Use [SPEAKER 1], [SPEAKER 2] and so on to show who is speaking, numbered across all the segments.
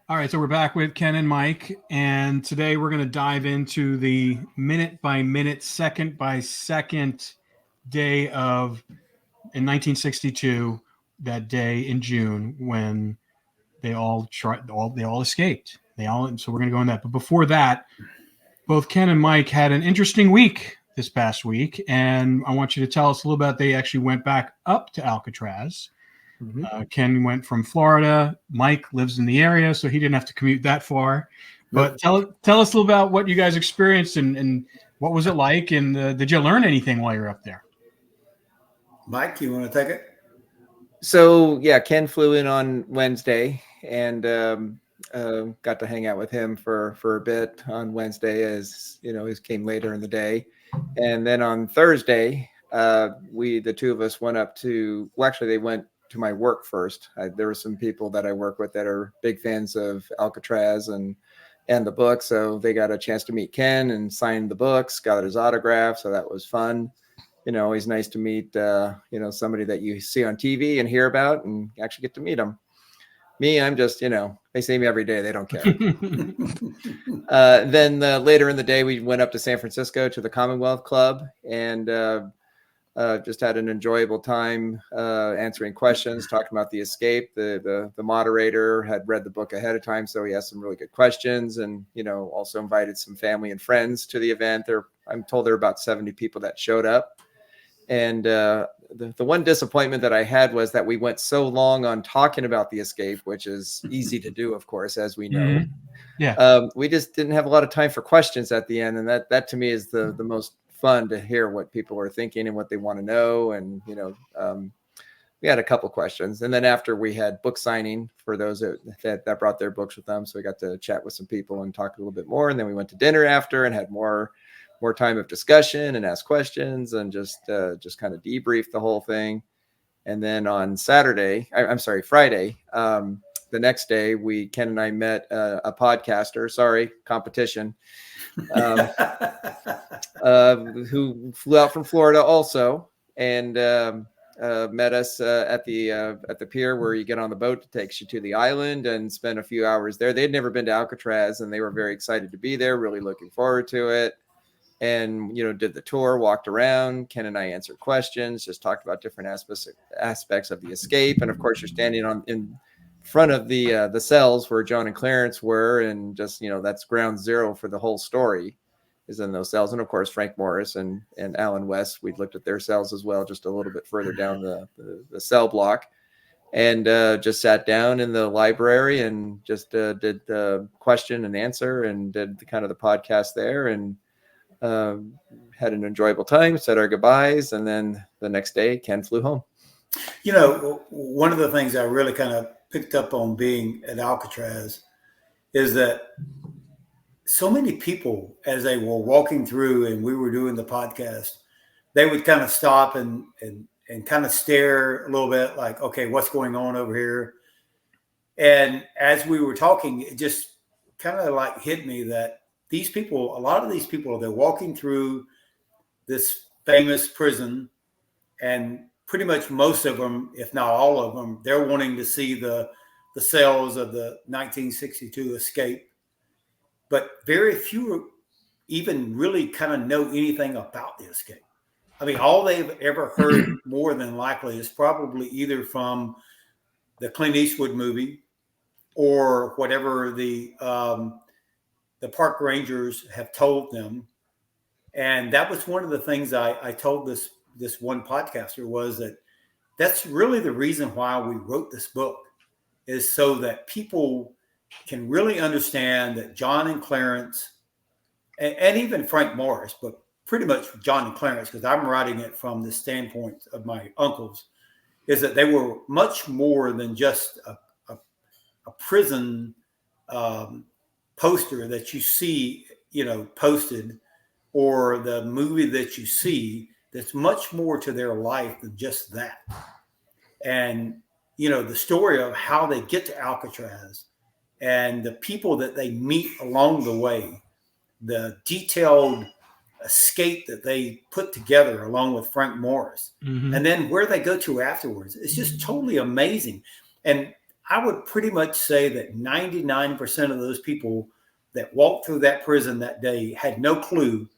[SPEAKER 1] All right, so we're back with Ken and Mike, and today we're going to dive into the minute by minute, second by second day of in 1962, that day in June when they all escaped. So we're going to go on that. But before that, both Ken and Mike had an interesting week this past week, and I want you to tell us a little about. They actually went back up to Alcatraz. Ken went from Florida. Mike lives in the area, so he didn't have to commute that far. But tell us a little about what you guys experienced and what was it like, and did you learn anything while you're up there?
[SPEAKER 2] Mike, you want to take it?
[SPEAKER 3] So yeah, Ken flew in on Wednesday and got to hang out with him for a bit on Wednesday, as you know, he came later in the day, and then on Thursday, the two of us went up to. Well, actually, they went to my work first. There were some people that I work with that are big fans of Alcatraz and the book, so they got a chance to meet Ken and sign the books, got his autograph, so that was fun. You know, always nice to meet, somebody that you see on TV and hear about and actually get to meet them. Me, I'm just, they see me every day. They don't care. Then later in the day, we went up to San Francisco to the Commonwealth Club and just had an enjoyable time answering questions, talking about the escape. The moderator had read the book ahead of time, so he asked some really good questions, and also invited some family and friends to the event. I'm told there were about 70 people that showed up. And the one disappointment that I had was that we went so long on talking about the escape, which is easy to do, of course, as we know.
[SPEAKER 1] Mm-hmm. Yeah.
[SPEAKER 3] We just didn't have a lot of time for questions at the end, and that to me is the most fun, to hear what people are thinking and what they want to know. And we had a couple questions, and then after we had book signing for those that brought their books with them, so we got to chat with some people and talk a little bit more. And then we went to dinner after and had more time of discussion and ask questions and just kind of debrief the whole thing. And then on Friday, the next day, Ken and I met a podcaster, competition, who flew out from Florida also, and met us at the pier where you get on the boat that takes you to the island, and spent a few hours there. They'd never been to Alcatraz, and they were very excited to be there, really looking forward to it. And, did the tour, walked around. Ken and I answered questions, just talked about different aspects of the escape. And of course, you're standing in front of the cells where John and Clarence were. And just, that's ground zero for the whole story, is in those cells. And of course, Frank Morris and Alan West, we looked at their cells as well, just a little bit further down the cell block. And just sat down in the library and just did the question and answer, and did the podcast there, and had an enjoyable time, said our goodbyes, and then the next day Ken flew home.
[SPEAKER 2] One of the things I really kind of picked up on being at Alcatraz is that so many people, as they were walking through and we were doing the podcast, they would kind of stop and kind of stare a little bit like, okay, what's going on over here? And as we were talking, it just kind of like hit me that a lot of these people, they're walking through this famous prison, and pretty much most of them, if not all of them, they're wanting to see the cells of the 1962 escape. But very few even really kind of know anything about the escape. I mean, all they've ever heard more than likely is probably either from the Clint Eastwood movie or whatever the park rangers have told them. And that was one of the things I told this one podcaster, was that's really the reason why we wrote this book, is so that people can really understand that John and Clarence, and even Frank Morris, but pretty much John and Clarence, because I'm writing it from the standpoint of my uncles, is that they were much more than just a prison poster that you see, posted, or the movie that you see. That's much more to their life than just that. And, the story of how they get to Alcatraz and the people that they meet along the way, the detailed escape that they put together along with Frank Morris, and then where they go to afterwards. It's just totally amazing. And I would pretty much say that 99% of those people that walked through that prison that day had no clue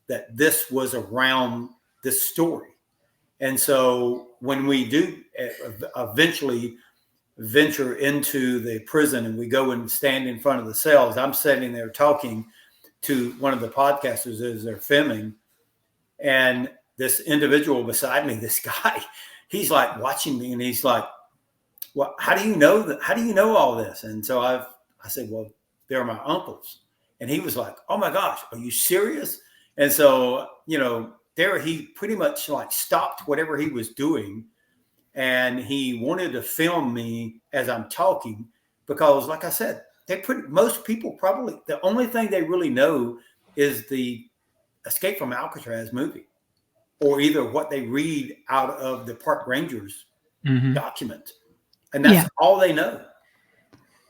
[SPEAKER 2] that this was around this story. And so when we do eventually venture into the prison and we go and stand in front of the cells, I'm sitting there talking to one of the podcasters as they're filming, and this individual beside me, this guy, he's like watching me and he's like, well, how do you know that? How do you know all this? And so I said, well, they're my uncles. And he was like, oh my gosh, are you serious? And so, there he pretty much like stopped whatever he was doing. And he wanted to film me as I'm talking, because like I said, most people probably, the only thing they really know is the Escape from Alcatraz movie, or either what they read out of the park rangers document. And that's all they know.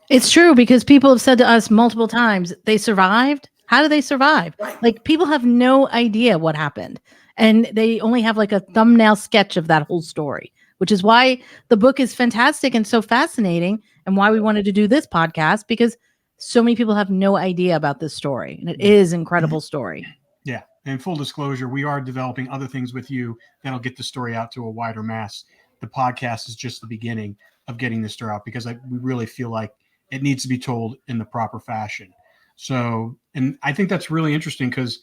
[SPEAKER 4] It's true, because people have said to us multiple times, they survived. How do they survive?
[SPEAKER 2] Right.
[SPEAKER 4] Like, people have no idea what happened. And they only have like a thumbnail sketch of that whole story, which is why the book is fantastic and so fascinating, and why we wanted to do this podcast, because so many people have no idea about this story. And it is an incredible story.
[SPEAKER 1] Yeah. And full disclosure, we are developing other things with you that'll get the story out to a wider mass. The podcast is just the beginning of getting this story out, because we really feel like it needs to be told in the proper fashion. So, and I think that's really interesting, because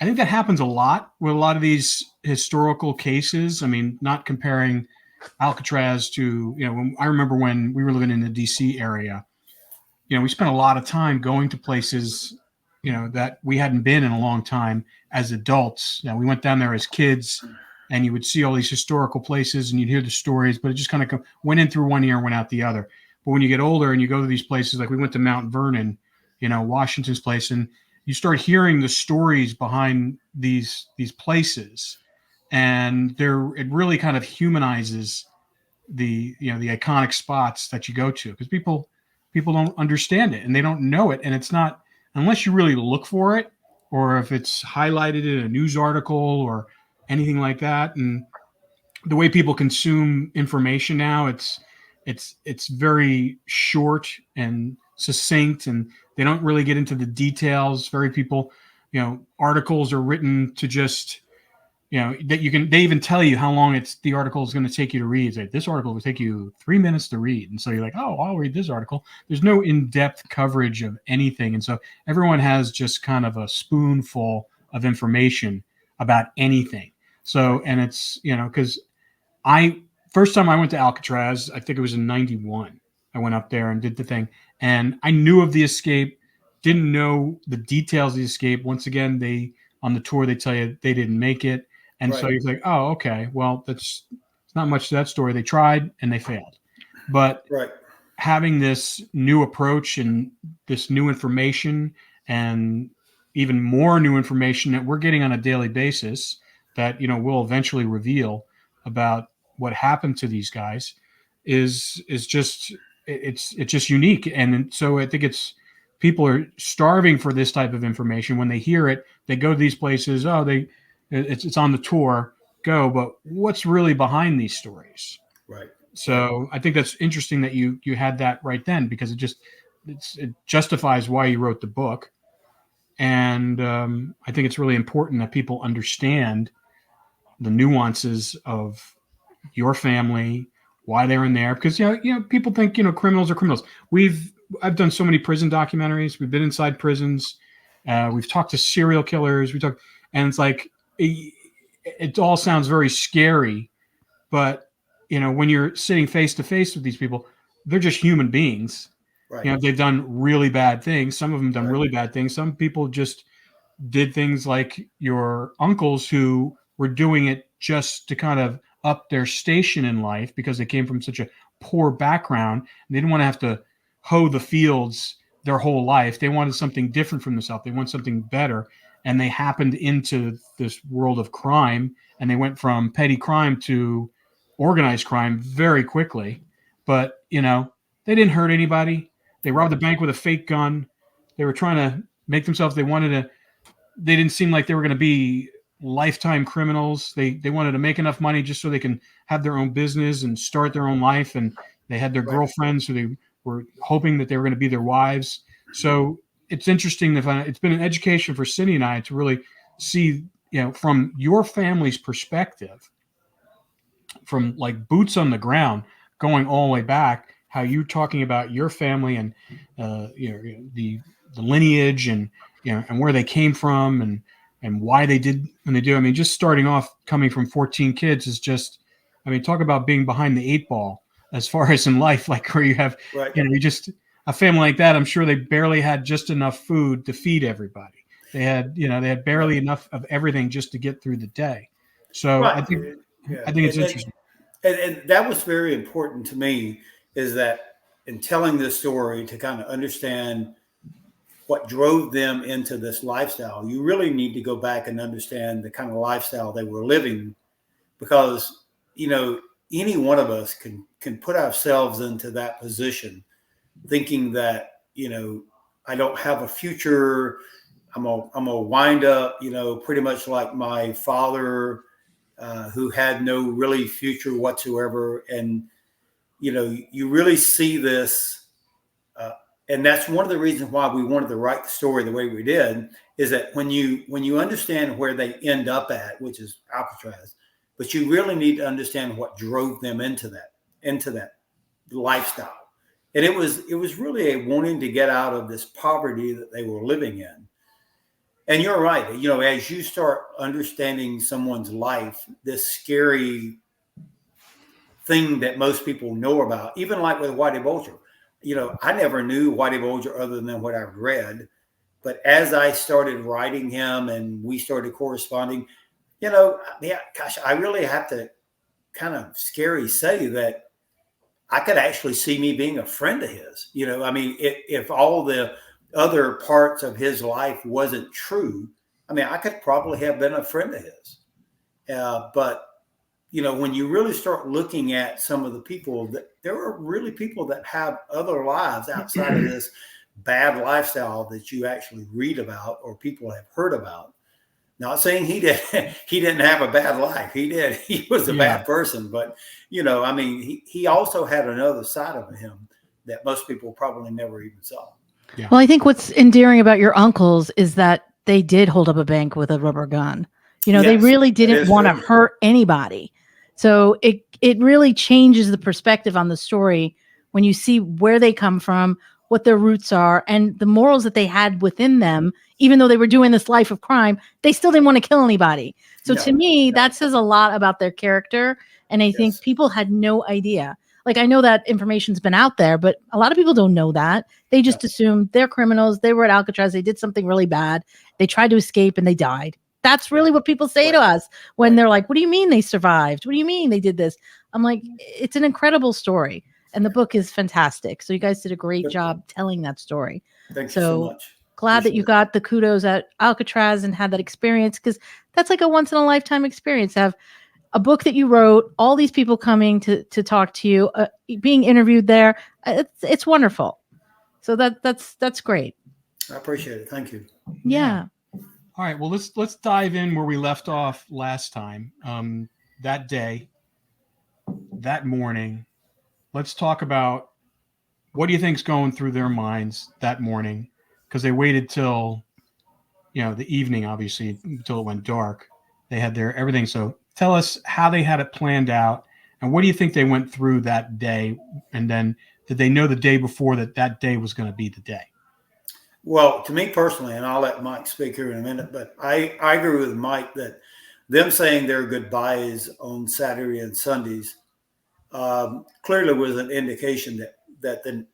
[SPEAKER 1] I think that happens a lot with a lot of these historical cases. I mean, not comparing Alcatraz to, I remember when we were living in the DC area, we spent a lot of time going to places, that we hadn't been in a long time as adults. We went down there as kids, and you would see all these historical places and you'd hear the stories, but it just kind of went in through one ear and went out the other. But when you get older and you go to these places, like we went to Mount Vernon, Washington's place, and you start hearing the stories behind these places, and it really kind of humanizes the iconic spots that you go to, because people don't understand it and they don't know it, and it's not, unless you really look for it, or if it's highlighted in a news article or anything like that. And the way people consume information now, it's very short and succinct, and they don't really get into the details. Articles are written to just, that they even tell you how long the article is going to take you to read. It's like, this article will take you 3 minutes to read. And so you're like, oh, I'll read this article. There's no in-depth coverage of anything. And so everyone has just kind of a spoonful of information about anything. So, and it's, because first time I went to Alcatraz, I think it was in 91. I went up there and did the thing, and I knew of the escape, didn't know the details of the escape. Once again, on the tour, they tell you they didn't make it. And so you're like, oh, okay, well, it's not much to that story. They tried and they failed. But having this new approach and this new information, and even more new information that we're getting on a daily basis, that, we'll eventually reveal about what happened to these guys, is just, it's just unique. And so I think people are starving for this type of information. When they hear it, they go to these places. Oh, it's on the tour, go. But what's really behind these stories?
[SPEAKER 2] Right.
[SPEAKER 1] So I think that's interesting that you had that right then, because it justifies why you wrote the book. And I think it's really important that people understand the nuances of your family, why they're in there, because people think criminals are criminals. I've done so many prison documentaries. We've been inside prisons. We've talked to serial killers. And it's like it all sounds very scary, but when you're sitting face to face with these people, they're just human beings.
[SPEAKER 2] Right.
[SPEAKER 1] They've done really bad things. Some of them done really bad things. Some people just did things like your uncles, who were doing it just to kind of up their station in life, because they came from such a poor background. They didn't want to have to hoe the fields their whole life. They wanted something different from themselves. They want something better. And they happened into this world of crime, and they went from petty crime to organized crime very quickly. But, they didn't hurt anybody. They robbed a bank with a fake gun. They were trying to make themselves, they didn't seem like they were going to be lifetime criminals. They wanted to make enough money just so they can have their own business and start their own life. And They had their
[SPEAKER 2] Right.
[SPEAKER 1] girlfriends who they were hoping that they were going to be their wives. So it's interesting to find, it's been an education for Cindy and I to really see, from your family's perspective, from like boots on the ground, going all the way back, how you talking about your family and the lineage and and where they came from and why they did when they do. I mean, just starting off coming from 14 kids is just, I mean, talk about being behind the eight ball as far as in life, like where you have,
[SPEAKER 2] Right.
[SPEAKER 1] you just a family like that. I'm sure they barely had just enough food to feed everybody. They had, they had barely enough of everything just to get through the day. So
[SPEAKER 2] Right. Yeah.
[SPEAKER 1] I think it's interesting.
[SPEAKER 2] And that was very important to me, is that in telling this story, to kind of understand what drove them into this lifestyle, you really need to go back and understand the kind of lifestyle they were living, because, any one of us can put ourselves into that position, thinking that, I don't have a future. I'm gonna wind up, pretty much like my father, who had no really future whatsoever. And, you really see this. Uh, and that's one of the reasons why we wanted to write the story the way we did, is that when you understand where they end up at, which is Alcatraz, but you really need to understand what drove them into that lifestyle. And it was really a wanting to get out of this poverty that they were living in. And you're right. As you start understanding someone's life, this scary thing that most people know about, even like with Whitey Bulger, I never knew Whitey Bulger other than what I've read. But as I started writing him and we started corresponding, gosh, I really have to kind of scary say that I could actually see me being a friend of his. I mean, if all the other parts of his life wasn't true, I mean, I could probably have been a friend of his. But when you really start looking at some of the people, that there are really people that have other lives outside of this bad lifestyle that you actually read about or people have heard about. Not saying he didn't have a bad life. He did. He was a bad person, but I mean, he also had another side of him that most people probably never even saw.
[SPEAKER 1] Yeah.
[SPEAKER 4] Well, I think what's endearing about your uncles is that they did hold up a bank with a rubber gun. They
[SPEAKER 2] Yes,
[SPEAKER 4] really
[SPEAKER 2] that
[SPEAKER 4] didn't
[SPEAKER 2] is
[SPEAKER 4] want to
[SPEAKER 2] true.
[SPEAKER 4] hurt anybody. So it really changes the perspective on the story when you see where they come from, what their roots are, and the morals that they had within them. Even though they were doing this life of crime, they still didn't want to kill anybody. So to me, that says a lot about their character. And I think people had no idea. Like, I know that information's been out there, but a lot of people don't know that. They just assume they're criminals. They were at Alcatraz. They did something really bad. They tried to escape and they died. That's really what people say to us when they're like, what do you mean they survived? What do you mean they did this? I'm like, it's an incredible story. And the book is fantastic. So you guys did a great job telling that story.
[SPEAKER 2] Thank you so much.
[SPEAKER 4] Glad that you got the kudos at Alcatraz and had that experience, because that's like a once in a lifetime experience to have a book that you wrote, all these people coming to talk to you, being interviewed there. It's wonderful. So that's great.
[SPEAKER 2] I appreciate it. Thank you.
[SPEAKER 4] Yeah.
[SPEAKER 1] All right. Well, let's dive in where we left off last time. That day, that morning. Let's talk about what do you think's going through their minds that morning, because they waited till the evening, obviously, until it went dark. They had their everything. So tell us how they had it planned out, and what do you think they went through that day? And then did they know the day before that day was going to be the day?
[SPEAKER 2] Well, to me personally, and I'll let Mike speak here in a minute, but I agree with Mike that them saying their goodbyes on Saturday and Sundays clearly was an indication that the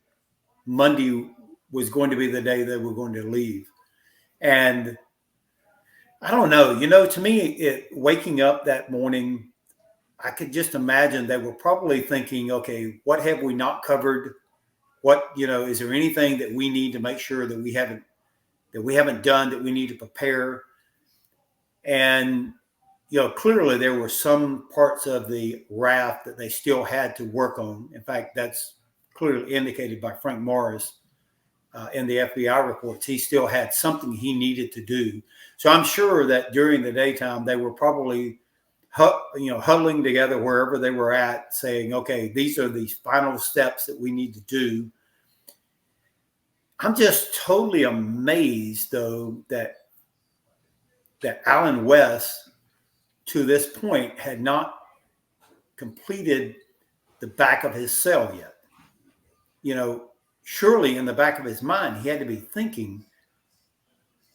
[SPEAKER 2] Monday was going to be the day they were going to leave. And I don't know, to me, waking up that morning, I could just imagine they were probably thinking, okay, what have we not covered? What, is there anything that we need to make sure that we haven't done, that we need to prepare? And, clearly there were some parts of the raft that they still had to work on. In fact, that's clearly indicated by Frank Morris in the FBI reports. He still had something he needed to do. So I'm sure that during the daytime, they were probably huddling together wherever they were at, saying, okay, these are the final steps that we need to do. I'm just totally amazed, though, that Alan West, to this point, had not completed the back of his cell yet. Surely in the back of his mind, he had to be thinking,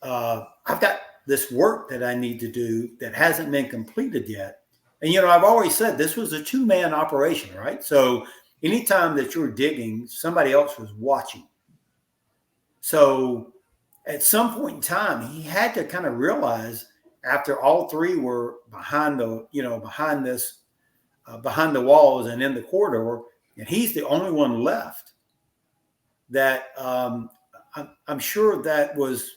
[SPEAKER 2] I've got this work that I need to do that hasn't been completed yet. And, I've always said this was a 2-man operation, right? So anytime that you're digging, somebody else was watching. So at some point in time, he had to kind of realize, after all 3 were behind the walls and in the corridor, and he's the only one left, that I'm sure that was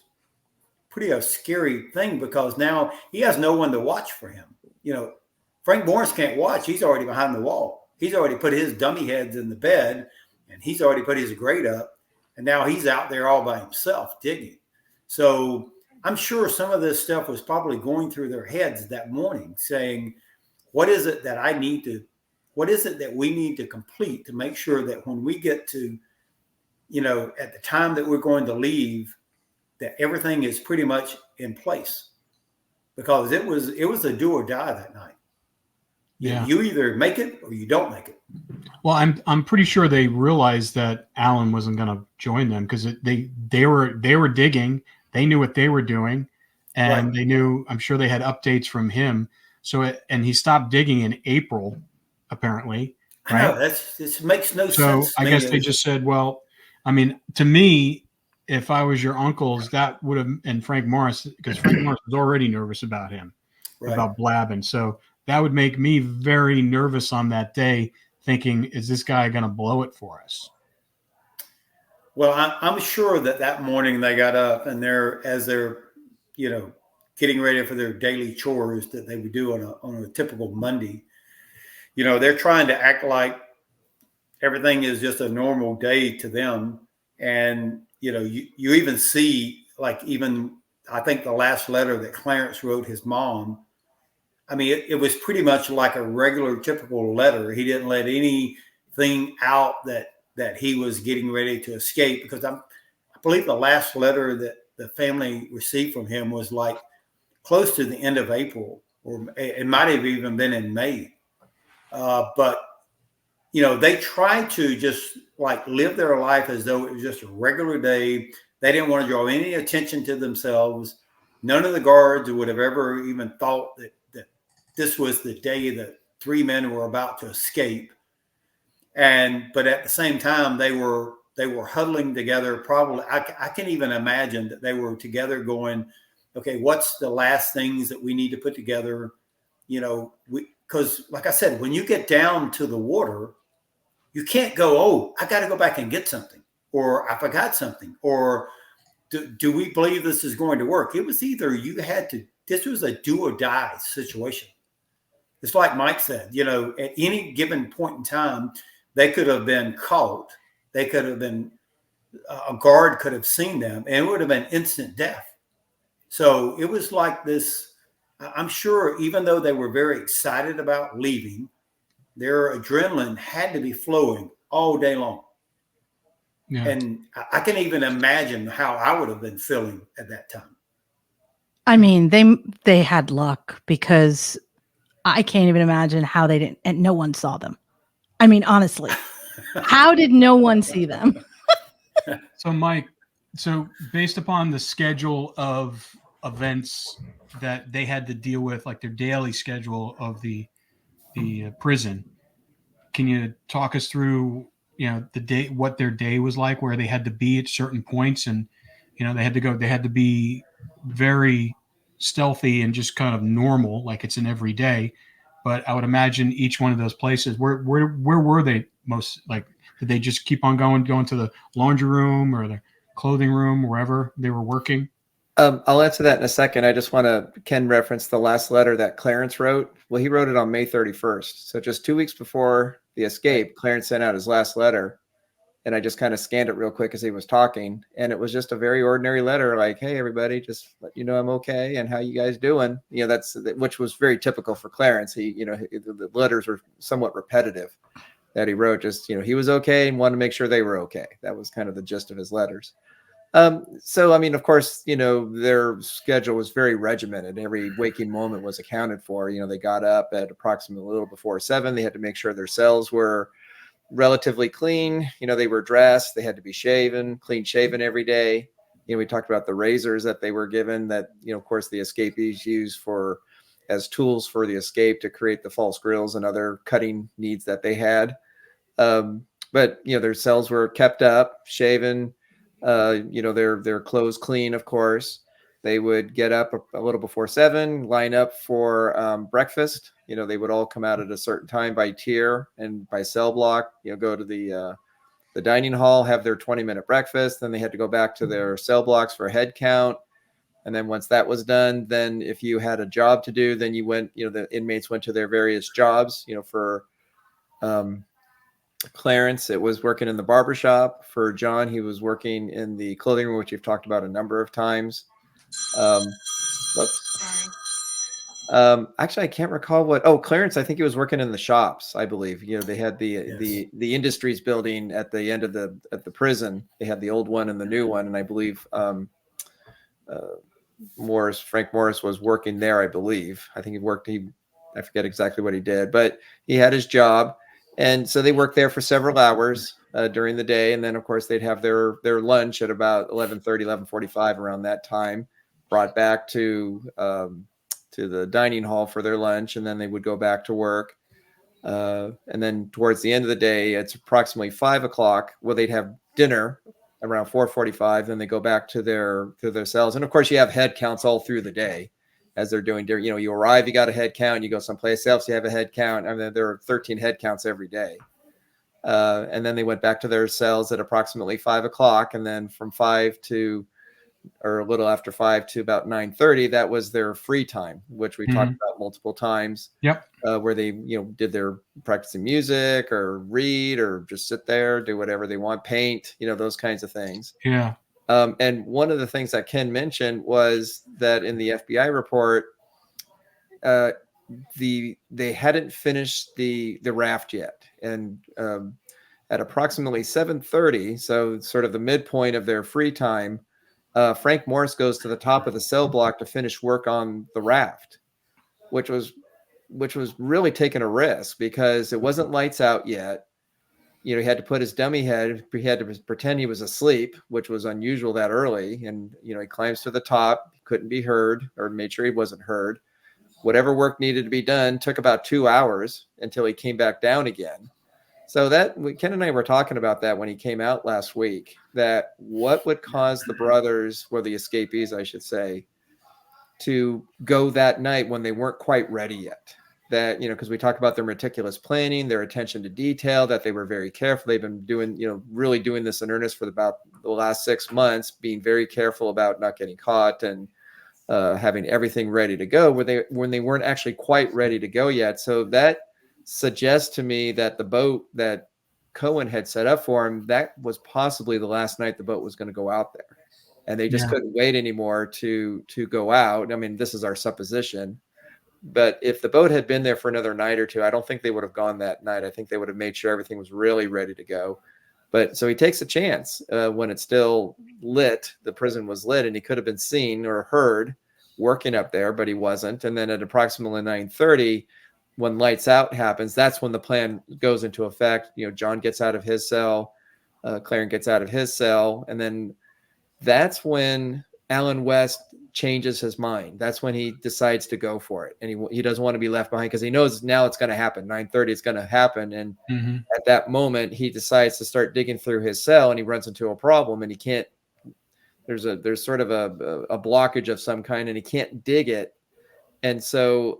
[SPEAKER 2] pretty a scary thing, because now he has no one to watch for him. Frank Morris can't watch. He's already behind the wall. He's already put his dummy heads in the bed, and he's already put his grate up, and now he's out there all by himself digging. So I'm sure some of this stuff was probably going through their heads that morning, saying, what is it that we need to complete to make sure that when we get to, at the time that we're going to leave, that everything is pretty much in place, because it was a do or die that night.
[SPEAKER 1] Yeah.
[SPEAKER 2] You either make it or you don't make it.
[SPEAKER 1] Well, I'm pretty sure they realized that Alan wasn't going to join them, because they were digging. They knew what they were doing, and
[SPEAKER 2] Right.
[SPEAKER 1] they knew. I'm sure they had updates from him. So and he stopped digging in April, apparently. Right?
[SPEAKER 2] I know, this makes no sense.
[SPEAKER 1] So
[SPEAKER 2] to
[SPEAKER 1] I
[SPEAKER 2] me.
[SPEAKER 1] guess they just said, well, I mean, to me, if I was your uncles, that would have, and Frank Morris, because Frank Morris was already nervous about him,
[SPEAKER 2] Right.
[SPEAKER 1] about blabbing. So that would make me very nervous on that day, thinking, is this guy going to blow it for us?
[SPEAKER 2] Well, I'm sure that morning they got up, and as they're getting ready for their daily chores that they would do on a typical Monday, they're trying to act like everything is just a normal day to them. And you even see, like, even I think the last letter that Clarence wrote his mom, I mean, it was pretty much like a regular, typical letter. He didn't let anything out that he was getting ready to escape, because I believe the last letter that the family received from him was like close to the end of April, or it might have even been in May. But they tried to just like live their life as though it was just a regular day. They didn't want to draw any attention to themselves. None of the guards would have ever even thought that this was the day that 3 men were about to escape. But at the same time, they were huddling together. Probably, I can even imagine that they were together going, okay, what's the last things that we need to put together? Because like I said, when you get down to the water, you can't go, oh, I got to go back and get something, or I forgot something, or do we believe this is going to work? It was either this was a do or die situation. It's like Mike said, at any given point in time, they could have been caught. They could have been, a guard could have seen them, and it would have been instant death. So it was like this. I'm sure, even though they were very excited about leaving, their adrenaline had to be flowing all day long. Yeah. And I can even imagine how I would have been feeling at that time.
[SPEAKER 4] I mean, they had luck, because I can't even imagine how they didn't, and no one saw them. I mean, honestly, how did no one see them?
[SPEAKER 1] So, Mike, based upon the schedule of events that they had to deal with, like their daily schedule of the prison, can you talk us through, the day, what their day was like, where they had to be at certain points, and they had to be very stealthy and just kind of normal, like it's an everyday. But I would imagine each one of those places, where were they most, like, did they just keep on going to the laundry room or the clothing room, wherever they were working?
[SPEAKER 3] I'll answer that in a second. I just want to, Ken referenced the last letter that Clarence wrote. Well, he wrote it on May 31st. So just 2 weeks before the escape, Clarence sent out his last letter. and I just kind of scanned it real quick as he was talking, and it was just a very ordinary letter, like, "Hey, everybody, just let you know I'm okay, and how you guys doing?" You know, which was very typical for Clarence. He, you know, the letters were somewhat repetitive that he wrote. Just, you know, he was okay and wanted to make sure they were okay. That was kind of the gist of his letters. So, I mean, of course, you know, their schedule was very regimented. Every waking moment was accounted for. You know, they got up at approximately a little before 7. They had to make sure their cells were relatively clean. You know, they were dressed, they had to be clean shaven every day. You know, we talked about the razors that they were given that, you know, of course, the escapees used as tools for the escape to create the false grills and other cutting needs that they had. But, you know, their cells were kept up, shaven, you know, their clothes clean, of course. They would get up a little before 7, line up for breakfast. You know, they would all come out at a certain time by tier and by cell block, you know, go to the dining hall, have their 20-minute breakfast. Then they had to go back to their cell blocks for a head count. And then once that was done, then if you had a job to do, then you went, you know, the inmates went to their various jobs. You know, for Clarence, it was working in the barbershop. For John, he was working in the clothing room, which we've talked about a number of times. Actually, I can't recall Clarence, I think he was working in the shops, I believe. You know, they had the industries building at the end of the prison. They had the old one and the new one, and I believe Frank Morris was working there, I believe. I think I forget exactly what he did, but he had his job. And so they worked there for several hours during the day. And then, of course, they'd have their lunch at about 11:30, 11:45, around that time, brought back to the dining hall for their lunch. And then they would go back to work. And then towards the end of the day, it's approximately 5 o'clock. Well, they'd have dinner around 4:45. Then they go back to their cells. And of course, you have head counts all through the day as they're doing. You know, you arrive, you got a head count. You go someplace else, you have a head count. I mean, there are 13 head counts every day. And then they went back to their cells at approximately 5 o'clock. And then from 5 to, or a little after 5 to about 9:30, that was their free time, which we talked about multiple times.
[SPEAKER 1] Yep.
[SPEAKER 3] Where they, you know, did their practicing music or read or just sit there, do whatever they want, paint, you know, those kinds of things.
[SPEAKER 1] Yeah.
[SPEAKER 3] And one of the things that Ken mentioned was that in the FBI report, they hadn't finished the raft yet, and at approximately 7:30, so sort of the midpoint of their free time, Frank Morris goes to the top of the cell block to finish work on the raft, which was really taking a risk because it wasn't lights out yet. You know, he had to put his dummy head, he had to pretend he was asleep, which was unusual that early. And, you know, he climbs to the top, couldn't be heard, or made sure he wasn't heard. Whatever work needed to be done took about 2 hours until he came back down again. So Ken and I were talking about that when he came out last week, that what would cause the brothers, or the escapees, I should say, to go that night when they weren't quite ready yet. That, you know, because we talk about their meticulous planning, their attention to detail, that they were very careful. They've been doing, you know, really doing this in earnest for about the last 6 months, being very careful about not getting caught and having everything ready to go when they weren't actually quite ready to go yet. So that suggests to me that the boat that Cohen had set up for him, that was possibly the last night the boat was going to go out there. And they just couldn't wait anymore to go out. I mean, this is our supposition. But if the boat had been there for another night or two, I don't think they would have gone that night. I think they would have made sure everything was really ready to go. But so he takes a chance when it's still lit. The prison was lit, and he could have been seen or heard working up there, but he wasn't. And then at approximately 9:30, when lights out happens, that's when the plan goes into effect. You know, John gets out of his cell, Clarence gets out of his cell, and then that's when Alan West changes his mind. That's when he decides to go for it. And he doesn't want to be left behind because he knows now it's going to happen. 9:30, it's going to happen. And at that moment, he decides to start digging through his cell, and he runs into a problem, and he can't, there's sort of a blockage of some kind, and he can't dig it. And so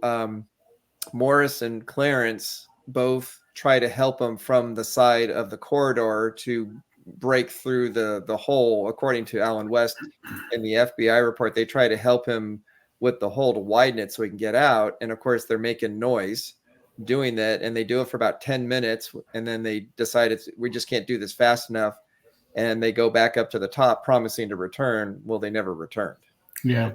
[SPEAKER 3] Morris and Clarence both try to help him from the side of the corridor to break through the hole. According to Alan West in the FBI report, they try to help him with the hole to widen it so he can get out. And of course, they're making noise doing that, and they do it for about 10 minutes, and then they decide we just can't do this fast enough, and they go back up to the top promising to return. Well, they never returned.
[SPEAKER 1] Yeah.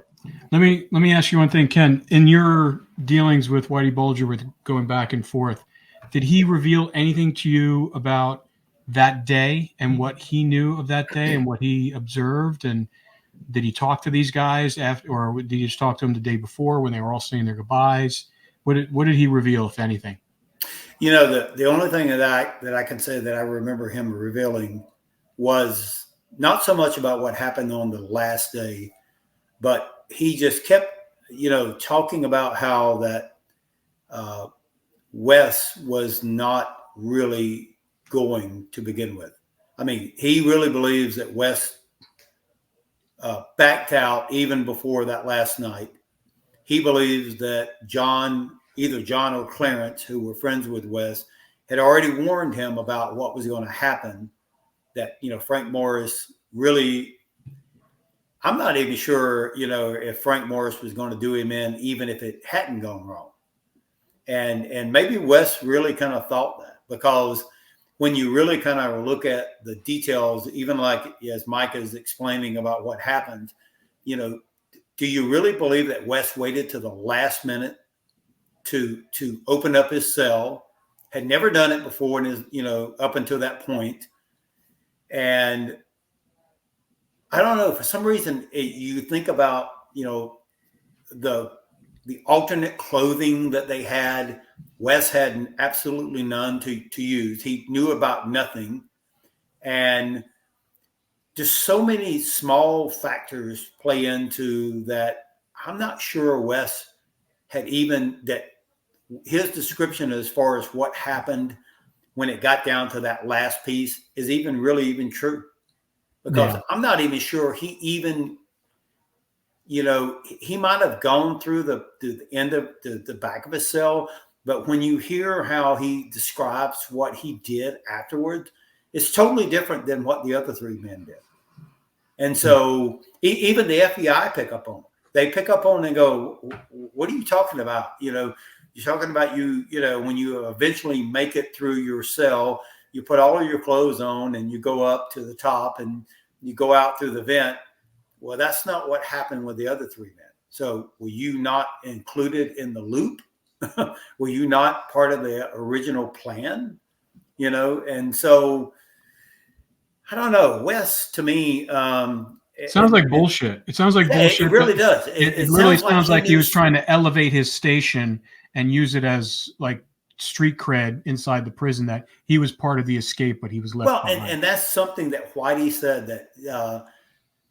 [SPEAKER 1] Let me ask you one thing, Ken. In your dealings with Whitey Bulger, with going back and forth, did he reveal anything to you about that day and what he knew of that day and what he observed? And did he talk to these guys after, or did he just talk to them the day before when they were all saying their goodbyes? What did he reveal, if anything?
[SPEAKER 2] You know, the only thing that I can say that I remember him revealing was not so much about what happened on the last day, but he just kept, talking about how that Wes was not really going to begin with. I mean, he really believes that Wes backed out even before that last night. He believes that either John or Clarence, who were friends with Wes, had already warned him about what was going to happen. That, Frank Morris really, I'm not even sure, if Frank Morris was going to do him in, even if it hadn't gone wrong. And maybe Wes really kind of thought that, because when you really kind of look at the details, even like as Mike is explaining about what happened, do you really believe that Wes waited to the last minute to open up his cell? Had never done it before in his, up until that point. And I don't know, for some reason, you think about, the alternate clothing that they had. Wes had absolutely none to use. He knew about nothing. And just so many small factors play into that. I'm not sure Wes had even that his description as far as what happened when it got down to that last piece is even true. Because I'm not even sure he even, he might have gone through the end of the back of his cell, but when you hear how he describes what he did afterwards, it's totally different than what the other three men did. And so even the FBI pick up on it. They pick up on it and go, what are you talking about? You're talking about when you eventually make it through your cell, you put all of your clothes on and you go up to the top and you go out through the vent. Well, that's not what happened with the other three men. So were you not included in the loop? Were you not part of the original plan? And so I don't know. Wes, to me,
[SPEAKER 1] sounds like bullshit. It sounds like bullshit.
[SPEAKER 2] It really does.
[SPEAKER 1] It literally sounds like he was trying to elevate his station and use it as like street cred inside the prison, that he was part of the escape, but he was left behind.
[SPEAKER 2] And that's something that Whitey said, that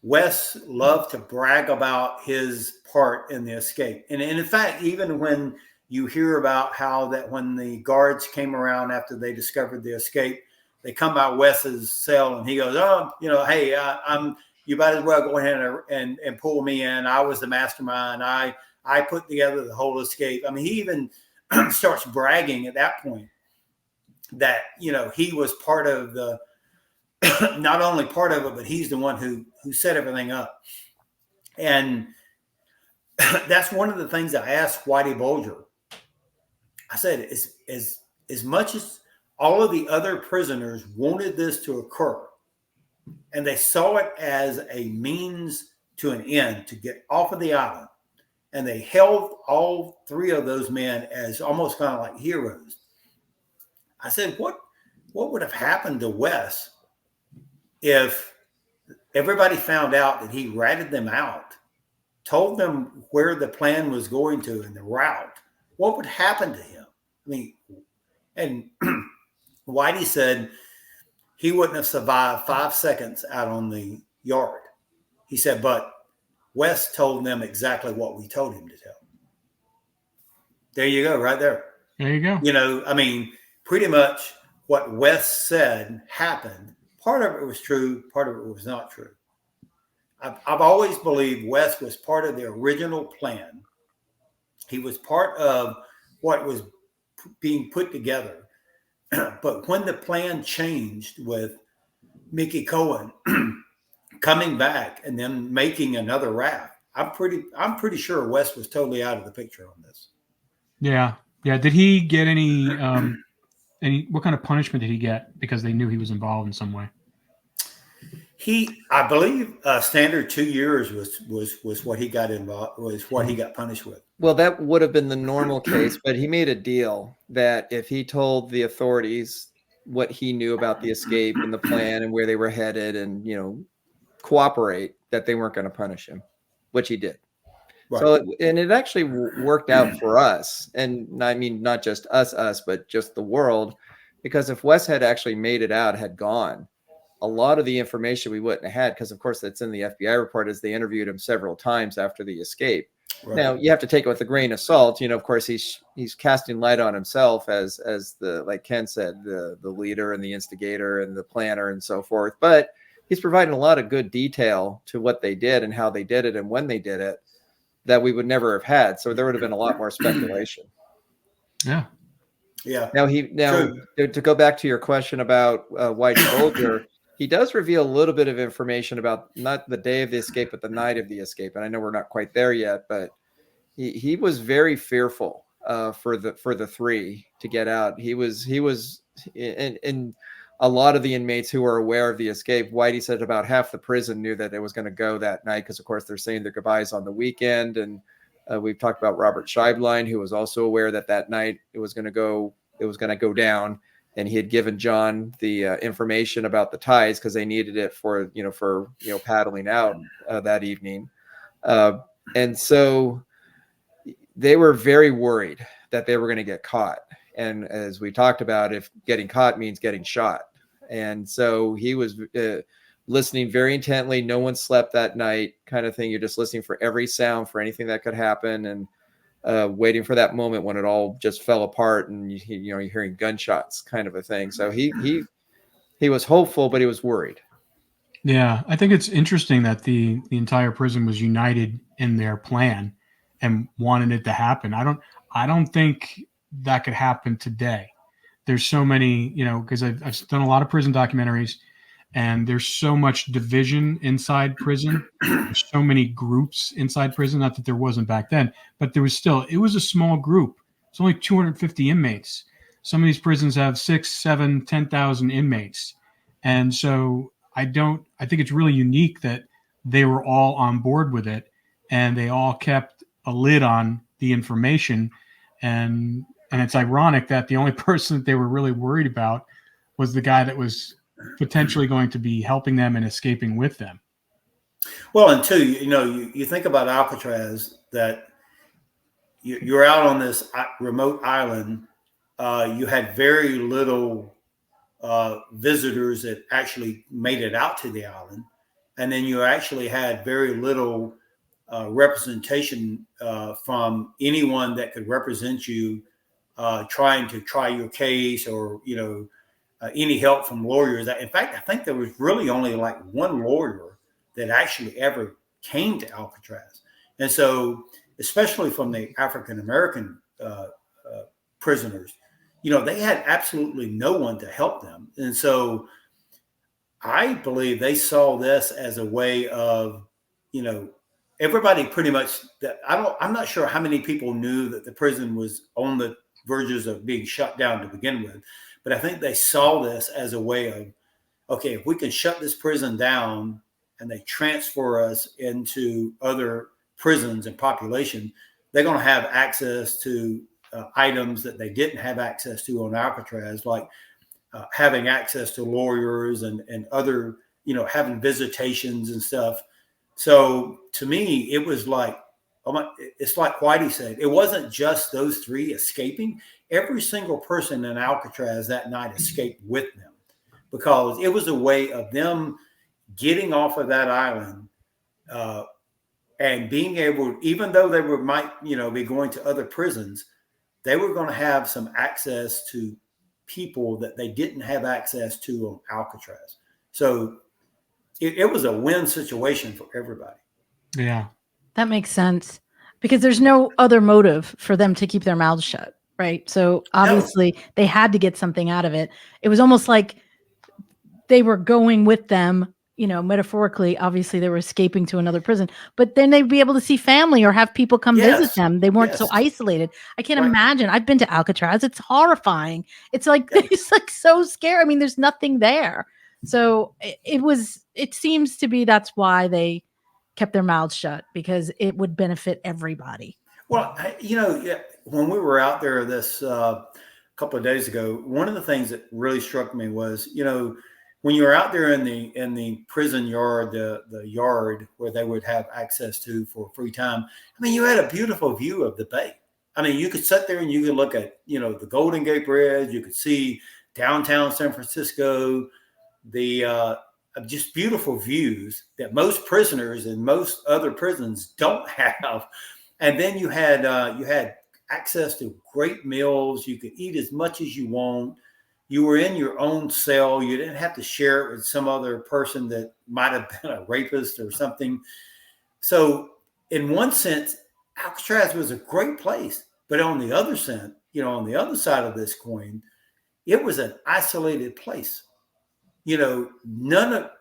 [SPEAKER 2] Wes loved to brag about his part in the escape. And in fact, even when you hear about how that when the guards came around after they discovered the escape, they come by Wes's cell and he goes, hey, you might as well go ahead and pull me in. I was the mastermind. I put together the whole escape. I mean, he even starts bragging at that point that, he was part of the, not only part of it, but he's the one who set everything up. And that's one of the things I asked Whitey Bulger. I said, as much as all of the other prisoners wanted this to occur, and they saw it as a means to an end to get off of the island, and they held all three of those men as almost kind of like heroes. I said, what would have happened to Wes if everybody found out that he ratted them out, told them where the plan was going to and the route? What would happen to him? I mean, and Whitey said he wouldn't have survived 5 seconds out on the yard. He said, but Wes told them exactly what we told him to tell. There you go, right there.
[SPEAKER 1] There you go.
[SPEAKER 2] I mean, pretty much what Wes said happened. Part of it was true, part of it was not true. I've always believed Wes was part of the original plan. He was part of what was being put together. But when the plan changed with Mickey Cohen coming back and then making another raft, I'm pretty sure Wes was totally out of the picture on this.
[SPEAKER 1] Yeah, Yeah. Did he get any what kind of punishment did he get because they knew he was involved in some way?
[SPEAKER 2] I believe, standard 2 years was what he got involved, was what he got punished with.
[SPEAKER 3] Well, that would have been the normal case, but he made a deal that if he told the authorities what he knew about the escape and the plan and where they were headed, and cooperate, that they weren't going to punish him, which he did.
[SPEAKER 2] Right.
[SPEAKER 3] So, and it actually worked out for us, and I mean not just us, but just the world, because if Wes had actually made it out, had gone, a lot of the information we wouldn't have had, because of course that's in the FBI report, as they interviewed him several times after the escape. Right. Now you have to take it with a grain of salt. Of course he's casting light on himself as the, like Ken said, the leader and the instigator and the planner and so forth. But he's providing a lot of good detail to what they did and how they did it and when they did it that we would never have had. So there would have been a lot more speculation.
[SPEAKER 1] Yeah.
[SPEAKER 2] Yeah.
[SPEAKER 3] Now to go back to your question about Whitey Bulger, he does reveal a little bit of information about not the day of the escape, but the night of the escape. And I know we're not quite there yet, but he was very fearful for the three to get out. He was in a lot of the inmates who were aware of the escape. Whitey said about half the prison knew that it was going to go that night, because of course they're saying their goodbyes on the weekend. And we've talked about Robert Scheiblein, who was also aware that night it was going to go down. And he had given John the information about the tides because they needed it for paddling out that evening. And so they were very worried that they were going to get caught. And as we talked about, if getting caught means getting shot. And so he was listening very intently. No one slept that night, kind of thing. You're just listening for every sound, for anything that could happen, and waiting for that moment when it all just fell apart and you're hearing gunshots, kind of a thing. So he was hopeful, but he was worried.
[SPEAKER 1] Yeah, I think it's interesting that the entire prison was united in their plan and wanted it to happen. I don't think that could happen today. There's so many, because I've done a lot of prison documentaries, and there's so much division inside prison. There's so many groups inside prison. Not that there wasn't back then, but it was a small group. It's only 250 inmates. Some of these prisons have 6, 7, 10,000 inmates. And so I think it's really unique that they were all on board with it, and they all kept a lid on the information. And it's ironic that the only person that they were really worried about was the guy that was potentially going to be helping them and escaping with them.
[SPEAKER 2] Well, and two, you think about Alcatraz, that you're out on this remote island. You had very little visitors that actually made it out to the island. And then you actually had very little representation from anyone that could represent you trying to try your case, or, any help from lawyers. In fact, I think there was really only like one lawyer that actually ever came to Alcatraz. And so, especially from the African-American prisoners, they had absolutely no one to help them. And so I believe they saw this as a way of, everybody pretty much, I'm not sure how many people knew that the prison was on the verges of being shut down to begin with, but I think they saw this as a way of, okay, if we can shut this prison down and they transfer us into other prisons and population, they're going to have access to items that they didn't have access to on Alcatraz, like having access to lawyers and other, having visitations and stuff. So to me, it was like, it's like Whitey said, it wasn't just those three escaping. Every single person in Alcatraz that night escaped with them, because it was a way of them getting off of that island and being able, even though they might be going to other prisons, they were going to have some access to people that they didn't have access to on Alcatraz. So it was a win situation for everybody.
[SPEAKER 1] Yeah.
[SPEAKER 4] That makes sense, because there's no other motive for them to keep their mouths shut, right? So obviously they had to get something out of it. It was almost like they were going with them you know, metaphorically, obviously they were escaping to another prison, but then they'd be able to see family or have people come visit
[SPEAKER 2] Yes.
[SPEAKER 4] them. They weren't so
[SPEAKER 2] Yes.
[SPEAKER 4] isolated. I can't
[SPEAKER 2] Right.
[SPEAKER 4] imagine. I've been to Alcatraz. It's horrifying. It's like,
[SPEAKER 2] Yeah.
[SPEAKER 4] it's like so scary. I mean, there's nothing there. So it seems to be that's why they kept their mouths shut, because it would benefit everybody.
[SPEAKER 2] Well, yeah, when we were out there this couple of days ago, one of the things that really struck me was, when you're out there in the prison yard, the yard where they would have access to for free time. I mean, you had a beautiful view of the bay. I mean, you could sit there and you could look at, the Golden Gate Bridge. You could see downtown San Francisco, the just beautiful views that most prisoners and most other prisons don't have. And then you had access to great meals. You could eat as much as you want. You were in your own cell. You didn't have to share it with some other person that might have been a rapist or something. So, in one sense, Alcatraz was a great place. But on the other sense, on the other side of this coin, it was an isolated place.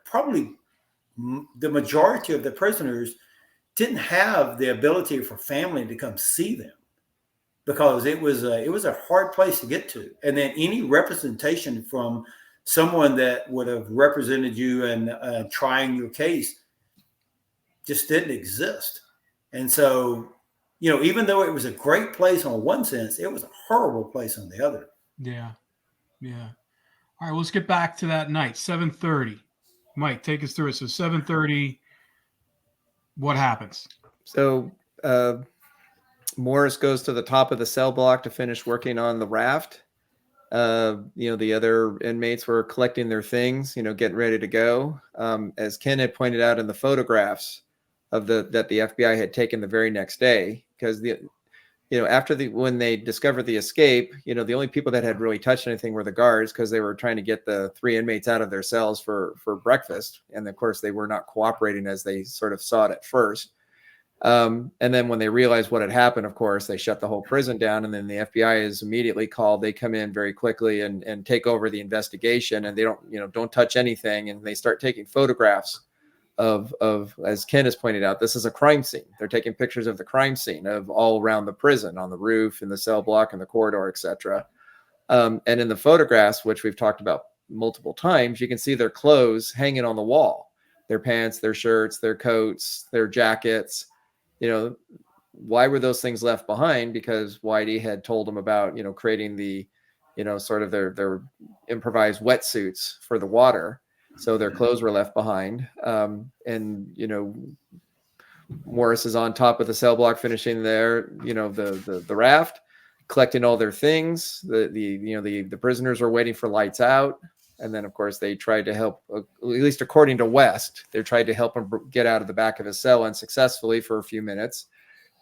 [SPEAKER 2] Probably the majority of the prisoners didn't have the ability for family to come see them, because it was a hard place to get to. And then any representation from someone that would have represented you and trying your case just didn't exist. And so, even though it was a great place on one sense, it was a horrible place on the other.
[SPEAKER 1] Yeah. Yeah. All right, let's get back to that night, 7:30. Mike, take us through it. So 7:30, what happens?
[SPEAKER 3] So Morris goes to the top of the cell block to finish working on the raft. The other inmates were collecting their things, getting ready to go. As Ken had pointed out in the photographs that the FBI had taken the very next day, because when they discovered the escape, the only people that had really touched anything were the guards, because they were trying to get the 3 inmates out of their cells for breakfast. And of course they were not cooperating as they sort of saw it at first. And then when they realized what had happened, of course, they shut the whole prison down, and then the FBI is immediately called. They come in very quickly and take over the investigation, and they don't touch anything. And they start taking photographs of, as Ken has pointed out, this is a crime scene. They're taking pictures of the crime scene of all around the prison, on the roof, in the cell block, in the corridor, etc. And in the photographs, which we've talked about multiple times, you can see their clothes hanging on the wall, their pants, their shirts, their coats, their jackets. Why were those things left behind? Because Whitey had told them about, creating the, sort of their improvised wetsuits for the water. So their clothes were left behind. Morris is on top of the cell block, finishing the raft, collecting all their things. The prisoners were waiting for lights out. And then, of course, they tried to help, at least according to West, they tried to help him get out of the back of his cell unsuccessfully for a few minutes.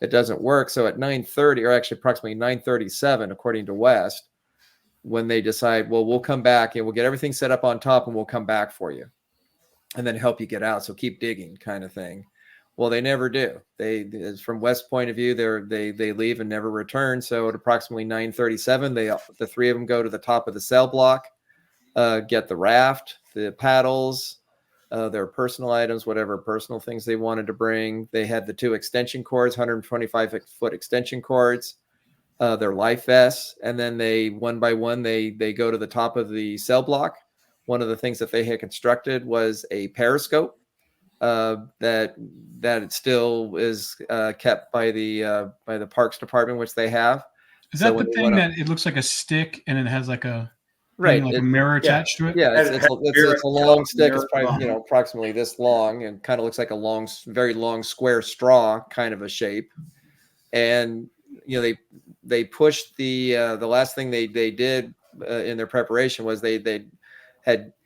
[SPEAKER 3] It doesn't work. So at 9:30, or actually approximately 9:37, according to West, when they decide, well, we'll come back and we'll get everything set up on top and we'll come back for you and then help you get out. So keep digging, kind of thing. Well, they never do. From West's point of view, they leave and never return. So at approximately 9:37, the 3 of them go to the top of the cell block, get the raft, the paddles, their personal items, whatever personal things they wanted to bring. They had the 2 extension cords, 125-foot extension cords, their life vests, and then they one by one they go to the top of the cell block. One of the things that they had constructed was a periscope that it still is kept by the Parks Department, which they have.
[SPEAKER 1] Is that the thing that it looks like a stick and it has like a
[SPEAKER 3] right,
[SPEAKER 1] like a mirror attached to it?
[SPEAKER 3] Yeah, it's a long stick. It's probably approximately this long, and kind of looks like a long, very long square straw kind of a shape. And they pushed the last thing they did in their preparation was they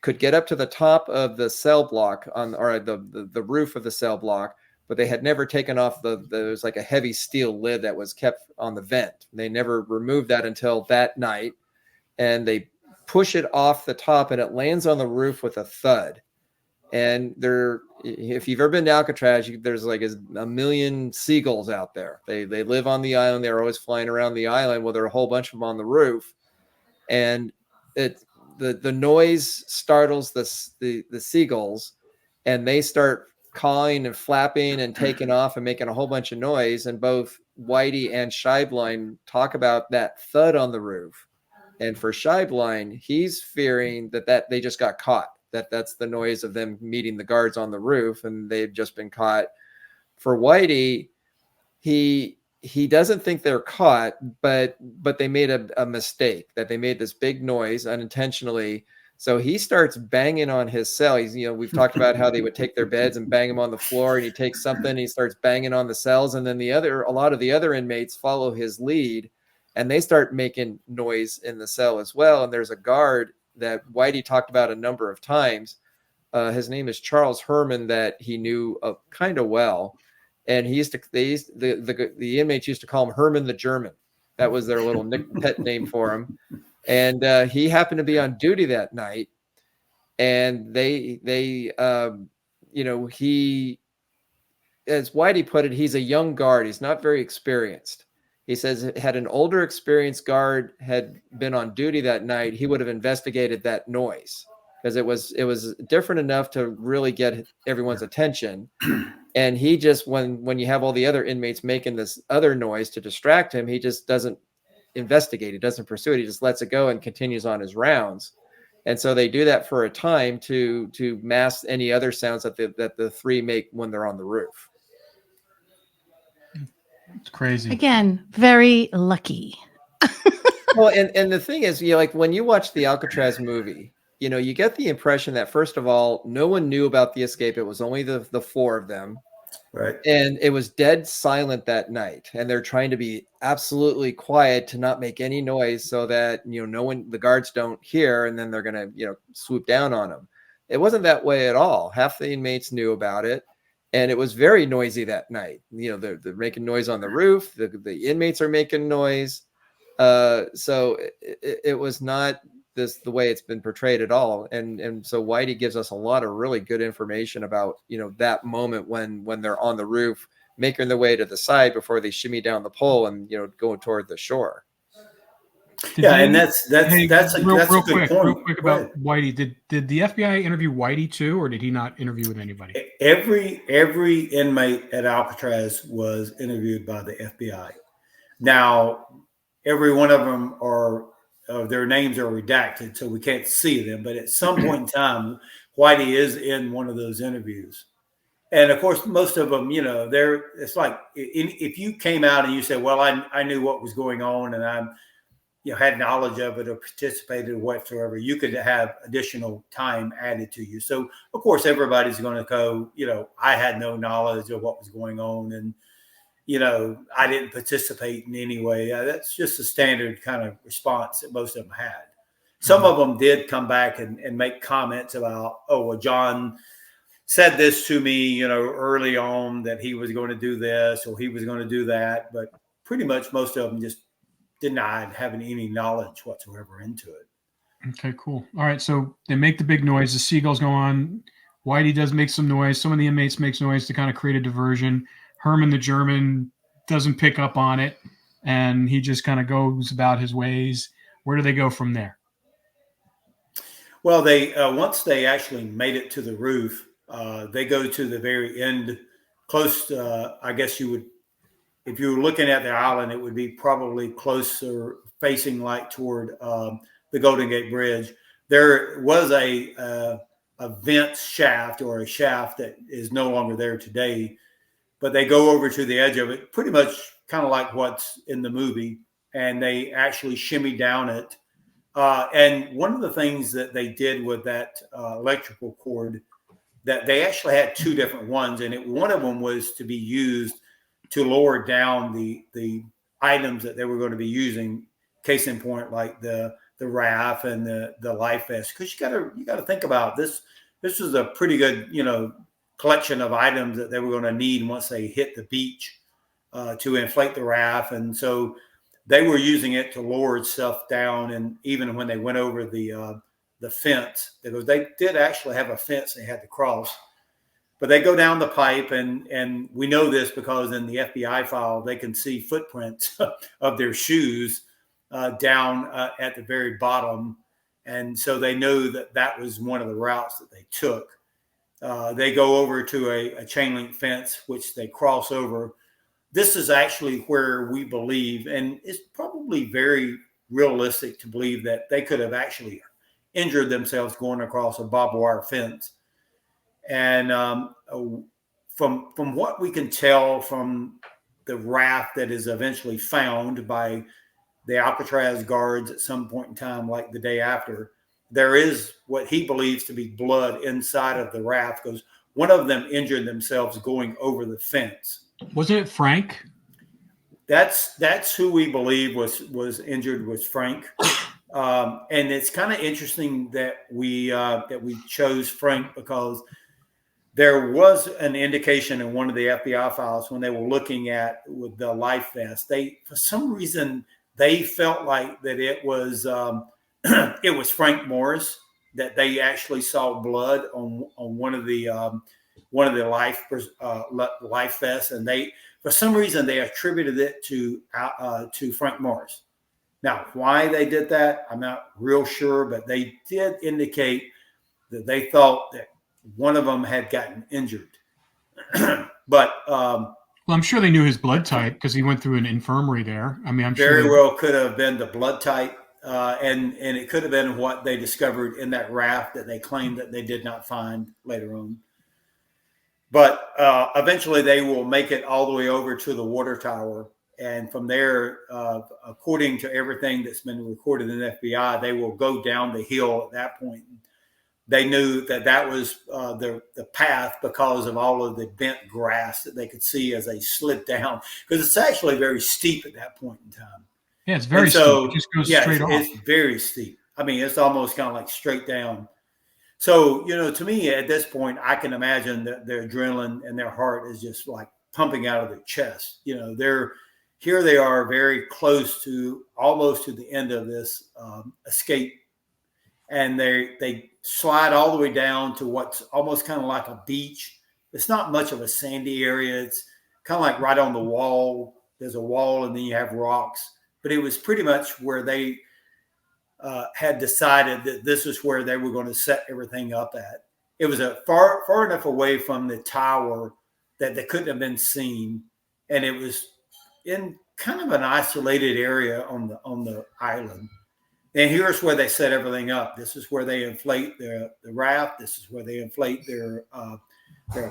[SPEAKER 3] could get up to the top of the cell block or the roof of the cell block, but they had never taken off there was like a heavy steel lid that was kept on the vent. They never removed that until that night, and they push it off the top and it lands on the roof with a thud. And if you've ever been to Alcatraz, there's like a million seagulls out there. They live on the island. They're always flying around the island. Well, there are a whole bunch of them on the roof, and the noise startles the seagulls, and they start cawing and flapping and taking off and making a whole bunch of noise. And both Whitey and Scheiblein talk about that thud on the roof. And for Scheiblein, he's fearing that they just got caught, that's the noise of them meeting the guards on the roof and they've just been caught. For Whitey, he doesn't think they're caught, but they made a mistake, that they made this big noise unintentionally. So he starts banging on his cell. We've talked about how they would take their beds and bang them on the floor, and he takes something, and he starts banging on the cells. And then a lot of the other inmates follow his lead, and they start making noise in the cell as well. And there's a guard that Whitey talked about a number of times. His name is Charles Herman, that he knew kind of well. And the inmates used to call him Herman the German. That was their little pet name for him. And he happened to be on duty that night. And he, as Whitey put it, he's a young guard. He's not very experienced. He says, had an older experienced guard had been on duty that night, he would have investigated that noise, because it was different enough to really get everyone's attention. And he just, when you have all the other inmates making this other noise to distract him, he just doesn't investigate. He doesn't pursue it. He just lets it go and continues on his rounds. And so they do that for a time to mask any other sounds that the three make when they're on the roof.
[SPEAKER 1] It's crazy.
[SPEAKER 4] Again, very lucky.
[SPEAKER 3] Well, and the thing is, like when you watch the Alcatraz movie, you get the impression that, first of all, no one knew about the escape. It was only the four of them.
[SPEAKER 2] Right.
[SPEAKER 3] And it was dead silent that night. And they're trying to be absolutely quiet to not make any noise so that, the guards don't hear, and then they're going to, swoop down on them. It wasn't that way at all. Half the inmates knew about it. And it was very noisy that night. They're making noise on the roof. The inmates are making noise. So it was not the way it's been portrayed at all. And so Whitey gives us a lot of really good information about, that moment when they're on the roof, making their way to the side before they shimmy down the pole and, going toward the shore.
[SPEAKER 2] And that's a good point.
[SPEAKER 1] Real quick about Whitey. Did the FBI interview Whitey too, or did he not interview with anybody?
[SPEAKER 2] Every inmate at Alcatraz was interviewed by the FBI. Now, every one of them their names are redacted, so we can't see them. But at some point in time, Whitey is in one of those interviews. And of course, most of them, it's like if you came out and you said, well, I knew what was going on and I'm, had knowledge of it or participated whatsoever, you could have additional time added to you. So of course, everybody's going to go, I had no knowledge of what was going on. And, I didn't participate in any way. That's just a standard kind of response that most of them had. Some of them did come back and make comments about, oh, well, John said this to me, early on, that he was going to do this or he was going to do that. But pretty much most of them just denied having any knowledge whatsoever into it.
[SPEAKER 1] Okay, cool. All right. So they make the big noise. The seagulls go on. Whitey does make some noise. Some of the inmates makes noise to kind of create a diversion. Herman the German doesn't pick up on it, and he just kind of goes about his ways. Where do they go from there?
[SPEAKER 2] Well, they once they actually made it to the roof, they go to the very end, close to, I guess you would, if you were looking at the island, it would be probably closer facing like toward the Golden Gate Bridge. There was a vent shaft, or a shaft that is no longer there today, but they go over to the edge of it, pretty much kind of like what's in the movie, and they actually shimmy down it. And one of the things that they did with that electrical cord, that they actually had two different ones, and one of them was to be used to lower down the items that they were going to be using, case in point, like the raft and the life vest. Because you got to think about this. This was a pretty good, collection of items that they were going to need once they hit the beach to inflate the raft. And so they were using it to lower stuff down. And even when they went over the fence, because they did actually have a fence they had to cross, but they go down the pipe, and we know this because in the FBI file, they can see footprints of their shoes down at the very bottom. And so they know that was one of the routes that they took. They go over to a chain link fence, which they cross over. This is actually where we believe, and it's probably very realistic to believe that they could have actually injured themselves going across a barbed wire fence. And from what we can tell from the raft that is eventually found by the Alcatraz guards at some point in time, like the day after, there is what he believes to be blood inside of the raft, because one of them injured themselves going over the fence.
[SPEAKER 1] Wasn't it Frank?
[SPEAKER 2] That's who we believe was injured, was Frank. And it's kind of interesting that we chose Frank, because there was an indication in one of the FBI files when they were looking at with the life vest. They, for some reason, they felt like that it was Frank Morris, that they actually saw blood on one of the life vests, and they, for some reason, they attributed it to Frank Morris. Now, why they did that, I'm not real sure, but they did indicate that they thought that one of them had gotten injured. But
[SPEAKER 1] well, I'm sure they knew his blood type because he went through an infirmary there. I mean, I'm
[SPEAKER 2] very
[SPEAKER 1] sure
[SPEAKER 2] well could have been the blood type, and it could have been what they discovered in that raft that they claimed that they did not find later on. But eventually, they will make it all the way over to the water tower, and from there, according to everything that's been recorded in the FBI, they will go down the hill at that point. They knew that was the path because of all of the bent grass that they could see as they slid down, because it's actually very steep at that point in time.
[SPEAKER 1] Yeah, it's very steep. It just goes straight off.
[SPEAKER 2] It's very steep. I mean, it's almost kind of like straight down. So, to me at this point, I can imagine that their adrenaline and their heart is just like pumping out of their chest. Here they are very close to almost to the end of this escape. And they slide all the way down to what's almost kind of like a beach. It's not much of a sandy area. It's kind of like right on the wall. There's a wall, and then you have rocks. But it was pretty much where they had decided that this is where they were going to set everything up at. It was far enough away from the tower that they couldn't have been seen, and it was in kind of an isolated area on the island. And here's where they set everything up. This is where they inflate the raft. This is where they inflate their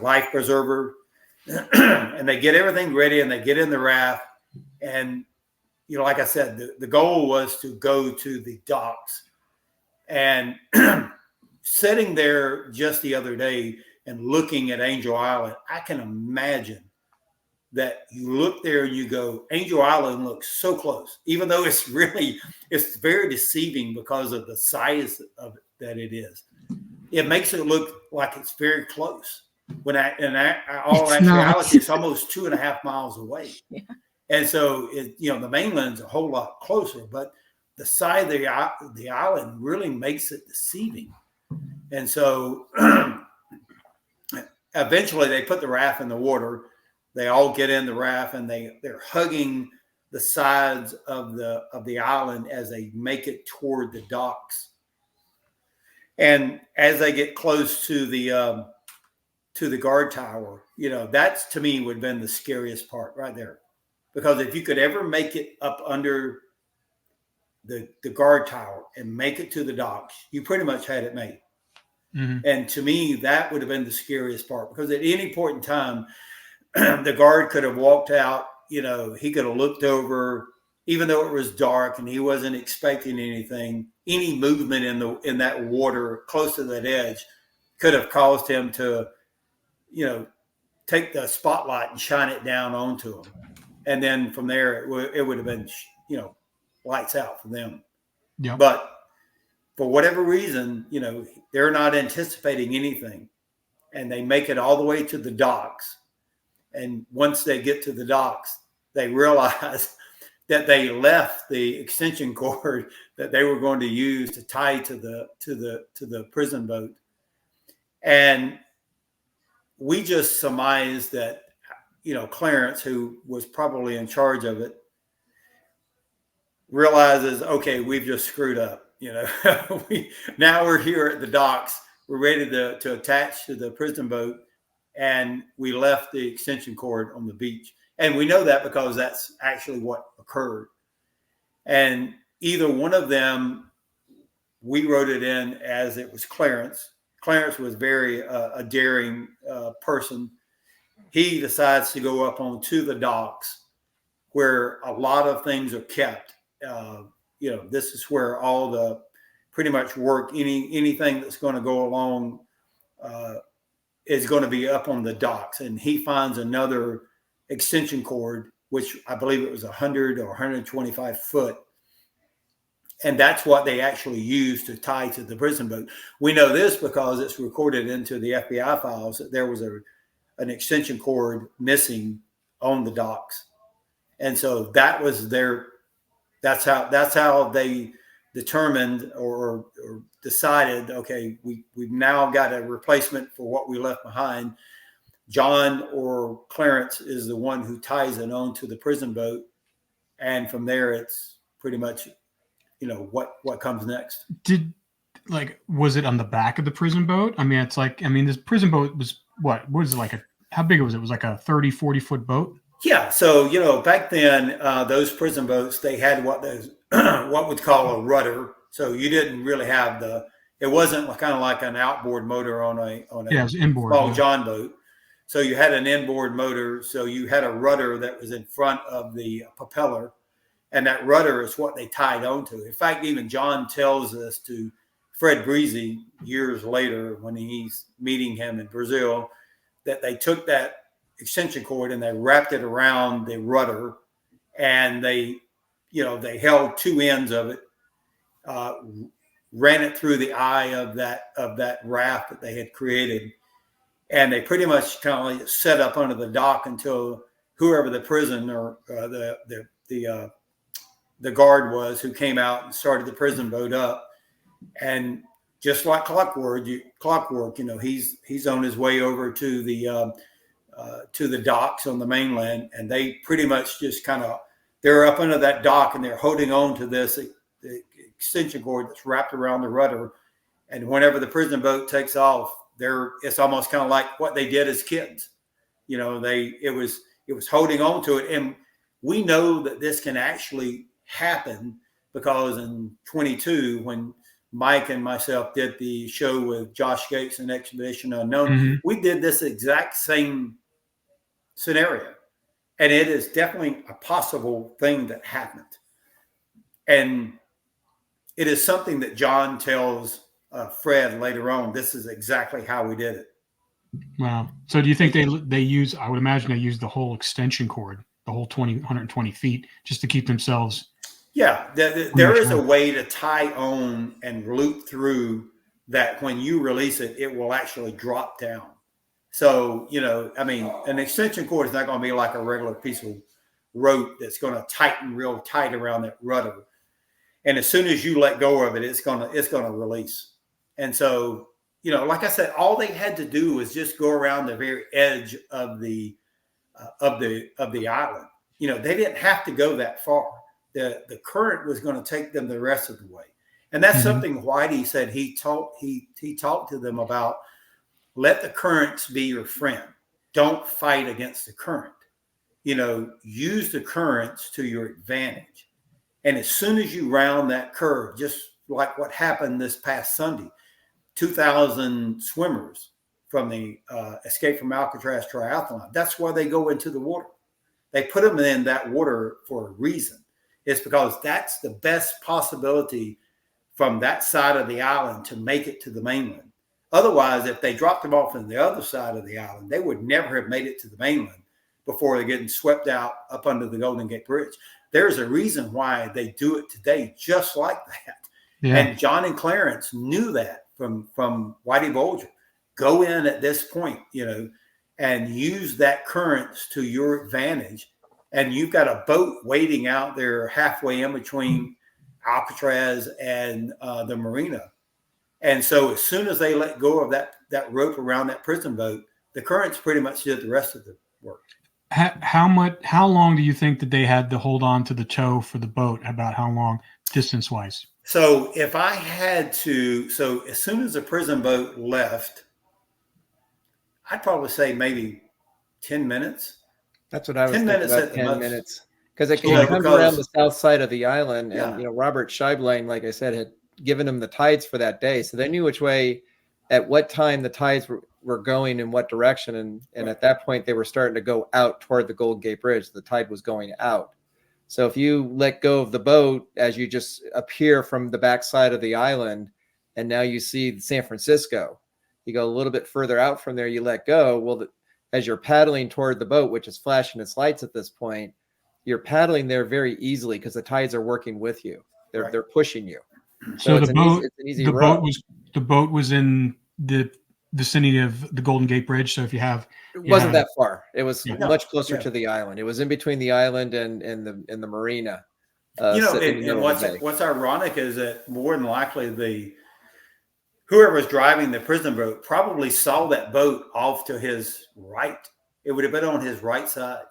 [SPEAKER 2] life preserver. And they get everything ready, and they get in the raft. And, like I said, the goal was to go to the docks. And sitting there just the other day and looking at Angel Island, I can imagine that you look there and you go, Angel Island looks so close, even though it's very deceiving because of the size of it that it is. It makes it look like it's very close, when in all actuality, it's almost 2.5 miles away.
[SPEAKER 4] Yeah.
[SPEAKER 2] And so, the mainland's a whole lot closer, but the side of the island really makes it deceiving. And so eventually they put the raft in the water. They all get in the raft, and they're hugging the sides of the island as they make it toward the docks. And as they get close to the guard tower, that's, to me, would have been the scariest part right there, because if you could ever make it up under the guard tower and make it to the docks, you pretty much had it made. Mm-hmm. And to me, that would have been the scariest part, because at any point in time, the guard could have walked out, he could have looked over, even though it was dark and he wasn't expecting anything. Any movement in that water close to that edge could have caused him to, take the spotlight and shine it down onto him. And then from there, it would have been, lights out for them. Yeah. But for whatever reason, they're not anticipating anything, and they make it all the way to the docks. And once they get to the docks, they realize that they left the extension cord that they were going to use to tie to the prison boat. And we just surmised that, Clarence, who was probably in charge of it, realizes, okay, we've just screwed up. Now we're here at the docks, were ready to attach to the prison boat, and we left the extension cord on the beach. And we know that because that's actually what occurred. And either one of them, we wrote it in as it was Clarence. Clarence was very a daring person. He decides to go up onto the docks where a lot of things are kept. This is where all the pretty much work, anything that's going to go along is going to be up on the docks. And he finds another extension cord, which I believe it was 100 or 125 foot. And that's what they actually used to tie to the prison boat. We know this because it's recorded into the FBI files that there was an extension cord missing on the docks. And so that was that's how they determined or decided, okay, we've now got a replacement for what we left behind. John or Clarence is the one who ties it on to the prison boat. And from there, it's pretty much, what comes next.
[SPEAKER 1] Was it on the back of the prison boat? I mean, this prison boat was what was it how big was it? It was like a 30, 40 foot boat?
[SPEAKER 2] Yeah. So, back then, those prison boats, they had what we'd call a rudder. So you didn't really have it wasn't kind of like an outboard motor on a
[SPEAKER 1] it was inboard,
[SPEAKER 2] small John boat. So you had an inboard motor. So you had a rudder that was in front of the propeller. And that rudder is what they tied onto. In fact, even John tells us to Fred Breezy years later when he's meeting him in Brazil that they took that extension cord and they wrapped it around the rudder, and they held two ends of it, ran it through the eye of that raft that they had created, and they pretty much kind of set up under the dock until whoever the prison or the guard was who came out and started the prison boat up. And just like clockwork, he's on his way over to the docks on the mainland, and they pretty much just they're up under that dock and they're holding on to this extension cord that's wrapped around the rudder. And whenever the prison boat takes off, it's almost kind of like what they did as kids. It was holding on to it. And we know that this can actually happen because in 22, when Mike and myself did the show with Josh Gates and Expedition Unknown, we did this exact same scenario. And it is definitely a possible thing that happened. And it is something that John tells Fred later on. This is exactly how we did it.
[SPEAKER 1] Wow. So do you think they use, I would imagine they use the whole extension cord, the whole 120 feet, just to keep themselves?
[SPEAKER 2] Yeah, there is a way to tie on and loop through that. When you release it, it will actually drop down. So, an extension cord is not going to be like a regular piece of rope that's going to tighten real tight around that rudder. And as soon as you let go of it, it's going to release. And so, like I said, all they had to do was just go around the very edge of the island. They didn't have to go that far. The current was going to take them the rest of the way. And that's something Whitey said he talked to them about. Let the currents be your friend. Don't fight against the current. Use the currents to your advantage. And as soon as you round that curve, just like what happened this past Sunday, 2,000 swimmers from the Escape from Alcatraz triathlon, that's why they go into the water. They put them in that water for a reason. It's because that's the best possibility from that side of the island to make it to the mainland. Otherwise, if they dropped them off on the other side of the island, they would never have made it to the mainland before they're getting swept out up under the Golden Gate Bridge. There's a reason why they do it today, just like that. Yeah. And John and Clarence knew that from Whitey Bulger. Go in at this point, and use that currents to your advantage. And you've got a boat waiting out there halfway in between Alcatraz and the marina. And so as soon as they let go of that rope around that prison boat, the currents pretty much did the rest of the work.
[SPEAKER 1] How long do you think that they had to hold on to the tow for the boat? About how long, distance-wise?
[SPEAKER 2] So if I had to, so as soon as the prison boat left, I'd probably say maybe 10 minutes.
[SPEAKER 3] That's what I was
[SPEAKER 2] 10
[SPEAKER 3] thinking
[SPEAKER 2] minutes
[SPEAKER 3] about,
[SPEAKER 2] at the
[SPEAKER 3] 10
[SPEAKER 2] most.
[SPEAKER 3] minutes. Because it,
[SPEAKER 2] You
[SPEAKER 3] it
[SPEAKER 2] know,
[SPEAKER 3] comes around
[SPEAKER 2] because
[SPEAKER 3] the south side of the island. And,
[SPEAKER 2] yeah,
[SPEAKER 3] Robert Scheiblein, like I said, had given them the tides for that day. So they knew which way, at what time the tides were going in what direction. And
[SPEAKER 2] right,
[SPEAKER 3] at that point, they were starting to go out toward the Golden Gate Bridge. The tide was going out. So if you let go of the boat as you just appear from the backside of the island, and now you see San Francisco, you go a little bit further out from there, you let go. Well, as you're paddling toward the boat, which is flashing its lights at this point, you're paddling there very easily because the tides are working with you.
[SPEAKER 2] right.
[SPEAKER 3] They're pushing you. So
[SPEAKER 1] So
[SPEAKER 3] it's an easy row.
[SPEAKER 1] the boat was in the vicinity of the Golden Gate Bridge. So if you have,
[SPEAKER 3] It
[SPEAKER 1] you
[SPEAKER 3] wasn't
[SPEAKER 1] have,
[SPEAKER 3] that far. It was
[SPEAKER 1] yeah.
[SPEAKER 3] much closer
[SPEAKER 2] Yeah.
[SPEAKER 3] to the island. It was in between the island and the marina.
[SPEAKER 2] You know,
[SPEAKER 3] Sitting in the
[SPEAKER 2] and
[SPEAKER 3] middle of the bay.
[SPEAKER 2] what's ironic is that more than likely whoever was driving the prison boat probably saw that boat off to his right. It would have been on his right side.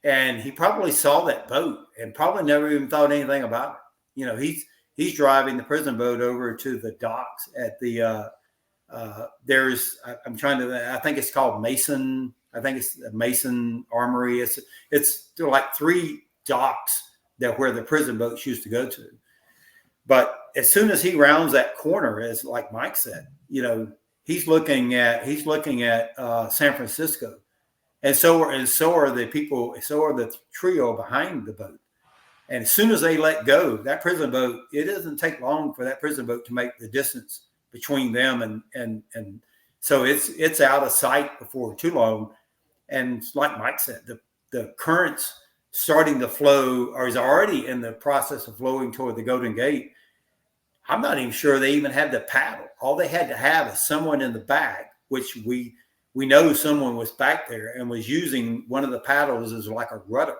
[SPEAKER 2] And he probably saw that boat and probably never even thought anything about it. You know, he's driving the prison boat over to the docks at the I think it's called Mason. I think it's the Mason Armory. It's like 3 docks that where the prison boats used to go to. But as soon as he rounds that corner, as like Mike said, you know, he's looking at San Francisco, and so are the people, so are the trio behind the boat. And as soon as they let go, that prison boat, it doesn't take long for that prison boat to make the distance between them and so it's out of sight before too long. And like Mike said, the currents starting to flow, or is already in the process of flowing toward the Golden Gate. I'm not even sure they even had the paddle. All they had to have is someone in the back, which we know someone was back there and was using one of the paddles as like a rudder.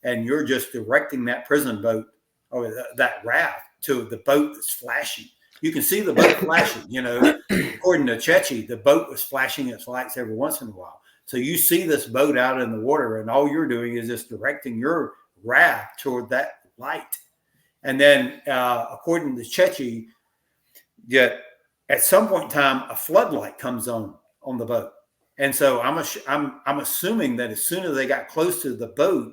[SPEAKER 2] And you're just directing that prison boat or that raft to the boat that's flashing. You can see the boat flashing, you know, according to Chechi, the boat was flashing its lights every once in a while. So you see this boat out in the water and all you're doing is just directing your raft toward that light. And then, according to Chechi, yet at some point in time, a floodlight comes on the boat. And so I'm assuming that as soon as they got close to the boat,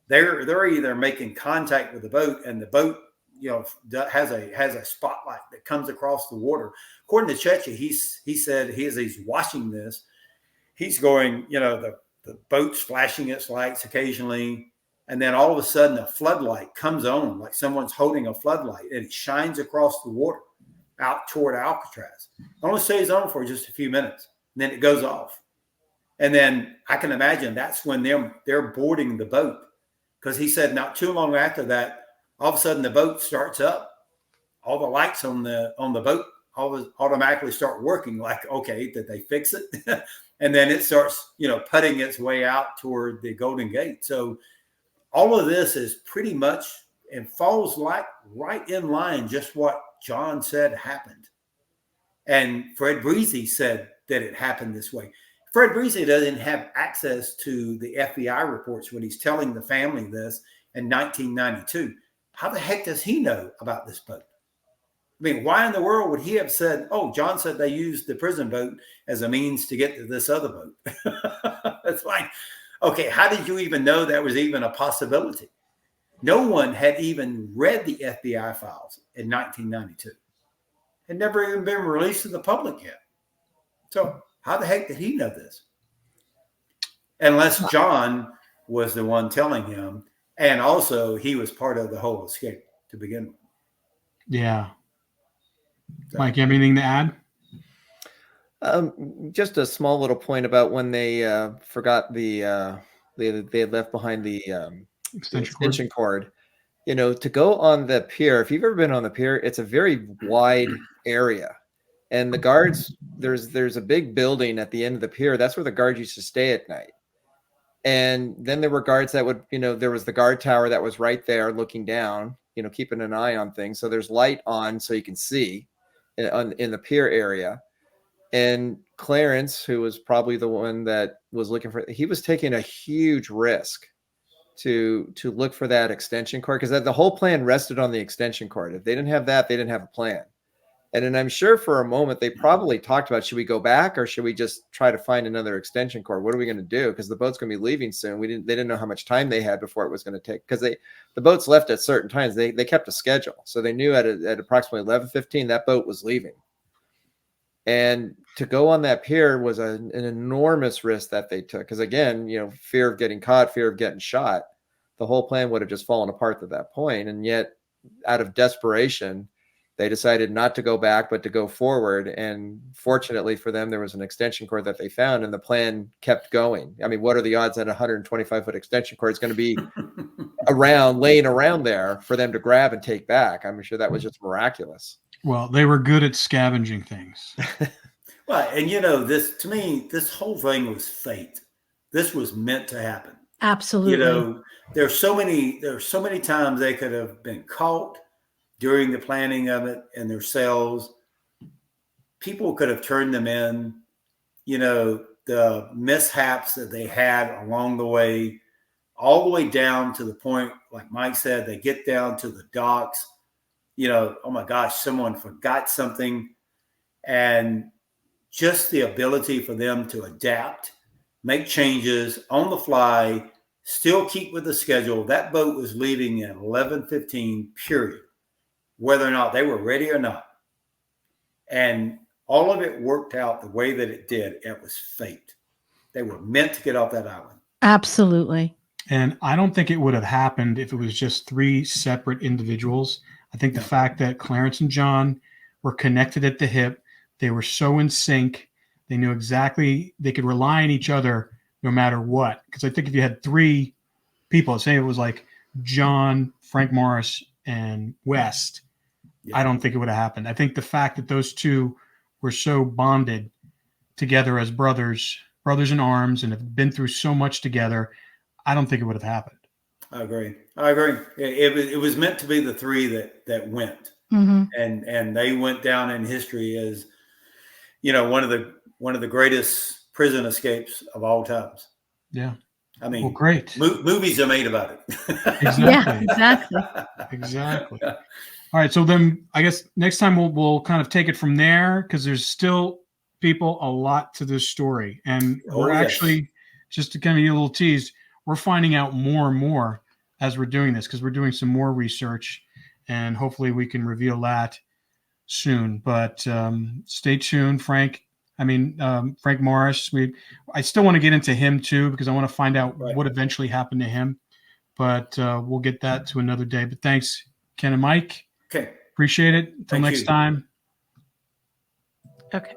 [SPEAKER 2] they're either making contact with the boat, and the boat, you know, has a spotlight that comes across the water. According to Chechi, he said as he's watching this, he's going, you know, the boat's flashing its lights occasionally, and then all of a sudden a floodlight comes on, like someone's holding a floodlight, and it shines across the water out toward Alcatraz. It only stays on for just a few minutes, and then it goes off. And then I can imagine that's when they're boarding the boat, because he said not too long after that, all of a sudden the boat starts up. All the lights on the boat automatically start working. Like, okay, did they fix it? And then it starts, you know, putting its way out toward the Golden Gate. So all of this is pretty much and falls like right in line just what John said happened. And Fred Breezy said that it happened this way. Fred Breezy doesn't have access to the FBI reports when he's telling the family this in 1992. How the heck does he know about this boat? I mean, why in the world would he have said, oh, John said they used the prison boat as a means to get to this other boat? It's like, okay, how did you even know that was even a possibility? No one had even read the FBI files in 1992. Had never even been released to the public yet. So how the heck did he know this? Unless John was the one telling him, and also he was part of the whole escape to begin with.
[SPEAKER 1] Yeah.
[SPEAKER 2] So,
[SPEAKER 1] Mike, you have anything to add?
[SPEAKER 3] Just a small little point about when they forgot they had left behind the extension cord. You know, to go on the pier, if you've ever been on the pier, it's a very wide area. And the guards, there's a big building at the end of the pier. That's where the guards used to stay at night. And then there were guards that would, you know, there was the guard tower that was right there looking down, you know, keeping an eye on things. So there's light on so you can see in the pier area. And Clarence, who was probably the one that was looking for, he was taking a huge risk to look for that extension cord, because the whole plan rested on the extension cord. If they didn't have that, they didn't have a plan. And then I'm sure for a moment they probably talked about, should we go back or should we just try to find another extension cord? What are we going to do? Because the boat's going to be leaving soon. They didn't know how much time they had before it was going to take, because the boats left at certain times. They kept a schedule, so they knew at approximately 11:15 that boat was leaving. And to go on that pier was an enormous risk that they took, because again, fear of getting caught, fear of getting shot. The whole plan would have just fallen apart at that point. And yet, out of desperation, they decided not to go back, but to go forward. And fortunately for them, there was an extension cord that they found, and the plan kept going. I mean, what are the odds that a 125-foot extension cord is going to be laying around there for them to grab and take back? I'm sure that was just miraculous.
[SPEAKER 1] Well, they were good at scavenging things.
[SPEAKER 2] Well, and to me, this whole thing was fate. This was meant to happen.
[SPEAKER 4] Absolutely.
[SPEAKER 2] There's so many times they could have been caught during the planning of it and themselves. People could have turned them in. The mishaps that they had along the way, all the way down to the point, like Mike said, they get down to the docks. Oh my gosh, someone forgot something. And just the ability for them to adapt, make changes on the fly, still keep with the schedule. That boat was leaving at 11:15, period, whether or not they were ready or not. And all of it worked out the way that it did. It was fate. They were meant to get off that island.
[SPEAKER 4] Absolutely.
[SPEAKER 1] And I don't think it would have happened if it was just three separate individuals. I think the fact that Clarence and John were connected at the hip, they were so in sync, they knew exactly, they could rely on each other no matter what. Because I think if you had three people, say it was like John, Frank Morris, and West, I don't think it would have happened. I think the fact that those two were so bonded together as brothers in arms, and have been through so much together, I don't think it would have happened.
[SPEAKER 2] I agree. It was meant to be the three that went, and they went down in history as one of the greatest prison escapes of all times.
[SPEAKER 1] Yeah.
[SPEAKER 2] I mean,
[SPEAKER 1] well, great.
[SPEAKER 2] Movies are made about it.
[SPEAKER 1] Exactly.
[SPEAKER 4] Yeah, exactly.
[SPEAKER 1] Exactly. All right. So then I guess next time we'll kind of take it from there, because there's still a lot to this story. And we're actually, just to kind of get a little tease, we're finding out more and more as we're doing this, because we're doing some more research, and hopefully we can reveal that soon. But stay tuned, Frank. Frank Morris. I still want to get into him too, because I want to find out what eventually happened to him. But we'll get that to another day. But thanks, Ken and Mike.
[SPEAKER 2] Okay.
[SPEAKER 1] Appreciate it. Until next time.
[SPEAKER 4] Okay.